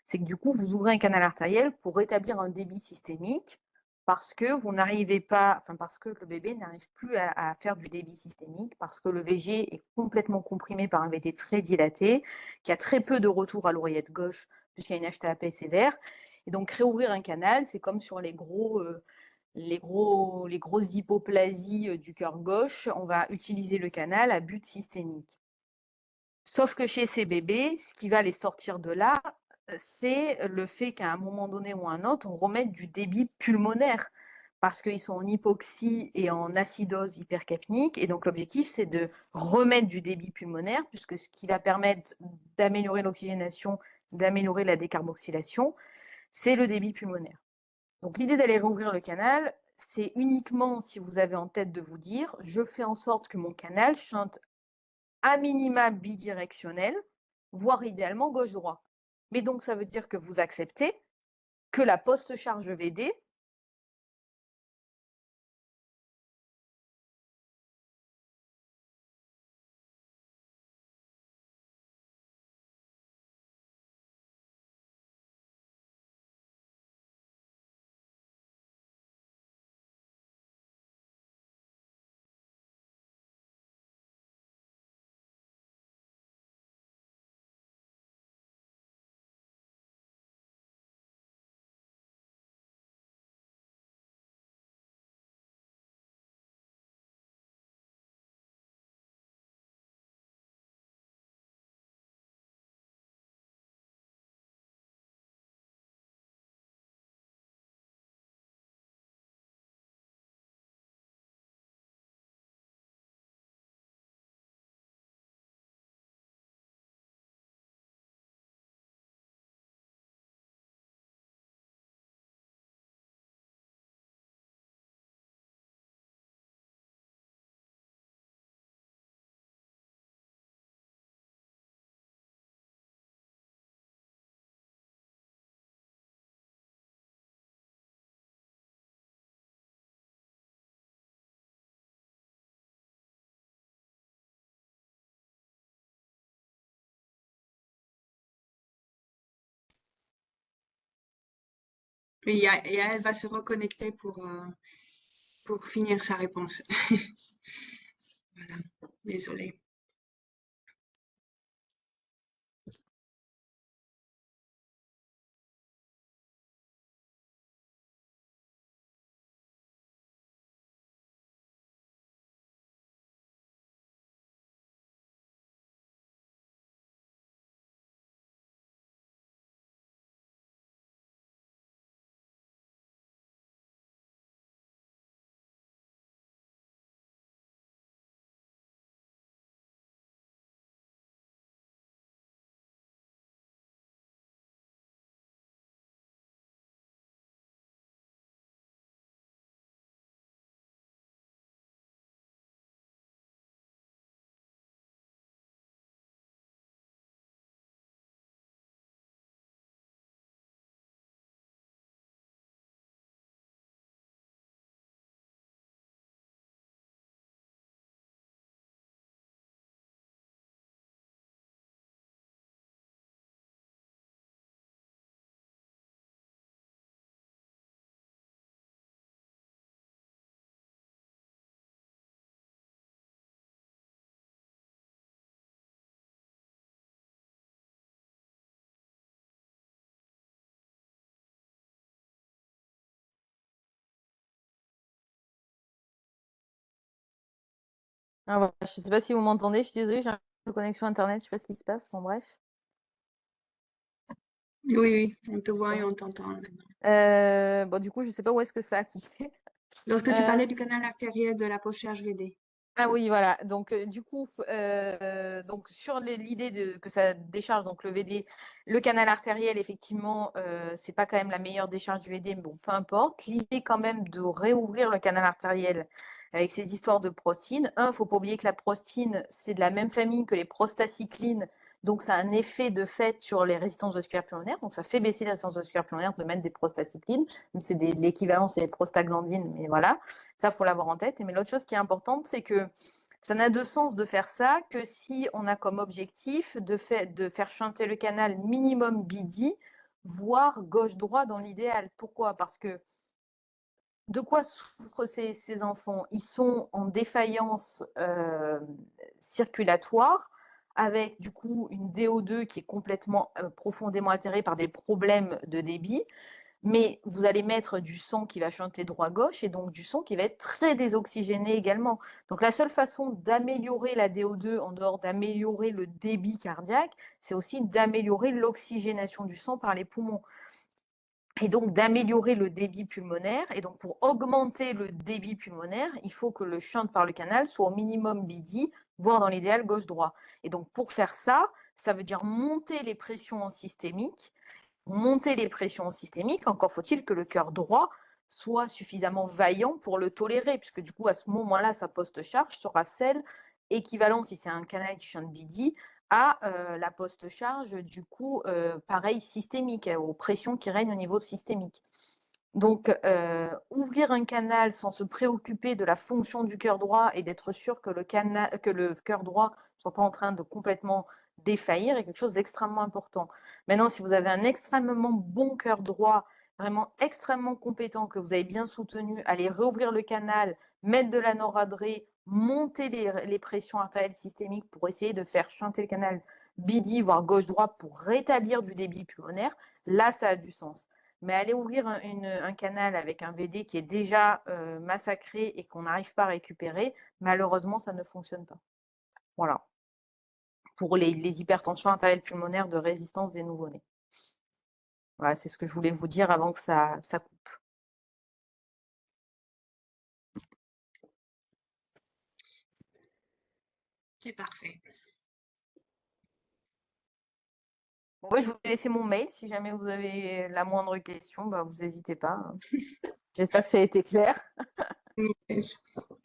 c'est que du coup, vous ouvrez un canal artériel pour rétablir un débit systémique parce que vous n'arrivez pas, enfin, parce que le bébé n'arrive plus à faire du débit systémique, parce que le VG est complètement comprimé par un VT très dilaté, qui a très peu de retour à l'oreillette gauche, puisqu'il y a une HTAP sévère. Et donc, réouvrir un canal, c'est comme sur les grosses hypoplasies du cœur gauche, on va utiliser le canal à but systémique. Sauf que chez ces bébés, ce qui va les sortir de là, c'est le fait qu'à un moment donné ou un autre, on remette du débit pulmonaire parce qu'ils sont en hypoxie et en acidose hypercapnique. Et donc, l'objectif, c'est de remettre du débit pulmonaire, puisque ce qui va permettre d'améliorer l'oxygénation, d'améliorer la décarboxylation, c'est le débit pulmonaire. Donc, l'idée d'aller rouvrir le canal, c'est uniquement si vous avez en tête de vous dire, je fais en sorte que mon canal chante à minima bidirectionnel, voire idéalement gauche-droit. Mais donc, ça veut dire que vous acceptez que la post-charge VD Et elle va se reconnecter pour finir sa réponse. Voilà, désolée. Ah, voilà. Je sais pas si vous m'entendez, je suis désolée, j'ai un problème de connexion internet, je sais pas ce qui se passe, bon bref. Oui, oui, on te voit et Bon. on t'entend maintenant. Bon, du coup, je sais pas où est-ce que ça a coupé. Lorsque tu Euh, parlais du canal artériel de la poche HVD. Ah oui, voilà. Donc, du coup, donc sur l'idée que ça décharge donc le VD, le canal artériel, effectivement, c'est pas quand même la meilleure décharge du VD, mais bon, peu importe. L'idée quand même de réouvrir le canal artériel avec ces histoires de prostine. Faut pas oublier que la prostine, c'est de la même famille que les prostacyclines, donc ça a un effet de fait sur les résistances vasculaires pulmonaires. Donc, ça fait baisser les résistances vasculaires pulmonaires de mettre des prostacyclines. C'est l'équivalent, c'est les prostaglandines, mais voilà. Ça, faut l'avoir en tête. Mais l'autre chose qui est importante, c'est que ça n'a de sens de faire ça que si on a comme objectif de faire chanter le canal minimum BD, voire gauche-droit dans l'idéal. Pourquoi? Parce que de quoi souffrent ces enfants? Ils sont en défaillance circulatoire, avec du coup une DO2 qui est complètement profondément altérée par des problèmes de débit. Mais vous allez mettre du sang qui va chanter droit-gauche et donc du sang qui va être très désoxygéné également. Donc la seule façon d'améliorer la DO2 en dehors d'améliorer le débit cardiaque, c'est aussi d'améliorer l'oxygénation du sang par les poumons. Et donc d'améliorer le débit pulmonaire. Et donc pour augmenter le débit pulmonaire, il faut que le shunt par le canal soit au minimum BD, voire dans l'idéal gauche-droit. Et donc pour faire ça, ça veut dire monter les pressions en systémique. Monter les pressions systémiques, encore faut-il que le cœur droit soit suffisamment vaillant pour le tolérer, puisque du coup, à ce moment-là, sa post-charge sera celle équivalente, si c'est un canal qui chante BD, à la post-charge, du coup, pareil, systémique, aux pressions qui règnent au niveau systémique. Donc, ouvrir un canal sans se préoccuper de la fonction du cœur droit et d'être sûr que le cœur droit ne soit pas en train de complètement défaillir est quelque chose d'extrêmement important. Maintenant, si vous avez un extrêmement bon cœur droit, vraiment extrêmement compétent, que vous avez bien soutenu, allez réouvrir le canal, mettre de la noradrée, monter les pressions artérielles systémiques pour essayer de faire chanter le canal BD, voire gauche-droit, pour rétablir du débit pulmonaire, là, ça a du sens. Mais aller ouvrir un canal avec un VD qui est déjà massacré et qu'on n'arrive pas à récupérer, malheureusement, ça ne fonctionne pas. Voilà. Pour les hypertensions artérielles pulmonaires de résistance des nouveau-nés. Voilà, c'est ce que je voulais vous dire avant que ça coupe. C'est parfait. Bon, ouais, je vous ai laissé mon mail. Si jamais vous avez la moindre question, bah, vous n'hésitez pas. J'espère que ça a été clair.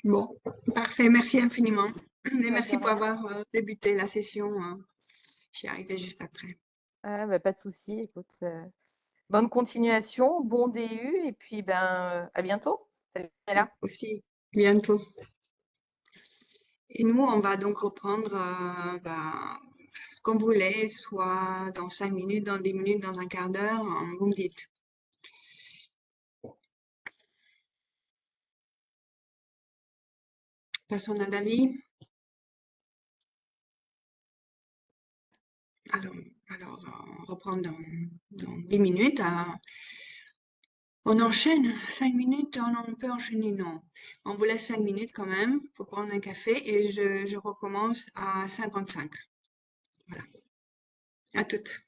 Bon, parfait. Merci infiniment. Et Bah, de merci pour rien. avoir débuté la session. J'y arrivé juste après. Bah, pas de souci. Écoute, bonne continuation, bon DU, et puis ben, à bientôt. Salut, Là. Aussi, bientôt. Et nous, on va donc reprendre comme vous voulez, soit dans 5 minutes, dans 10 minutes, dans un quart d'heure, vous me dites. Personne n'a d'avis? Alors, on reprend dans 10 minutes. On enchaîne 5 minutes, on peut enchaîner, non. On vous laisse 5 minutes quand même pour prendre un café et je recommence à 55. Voilà. À toutes.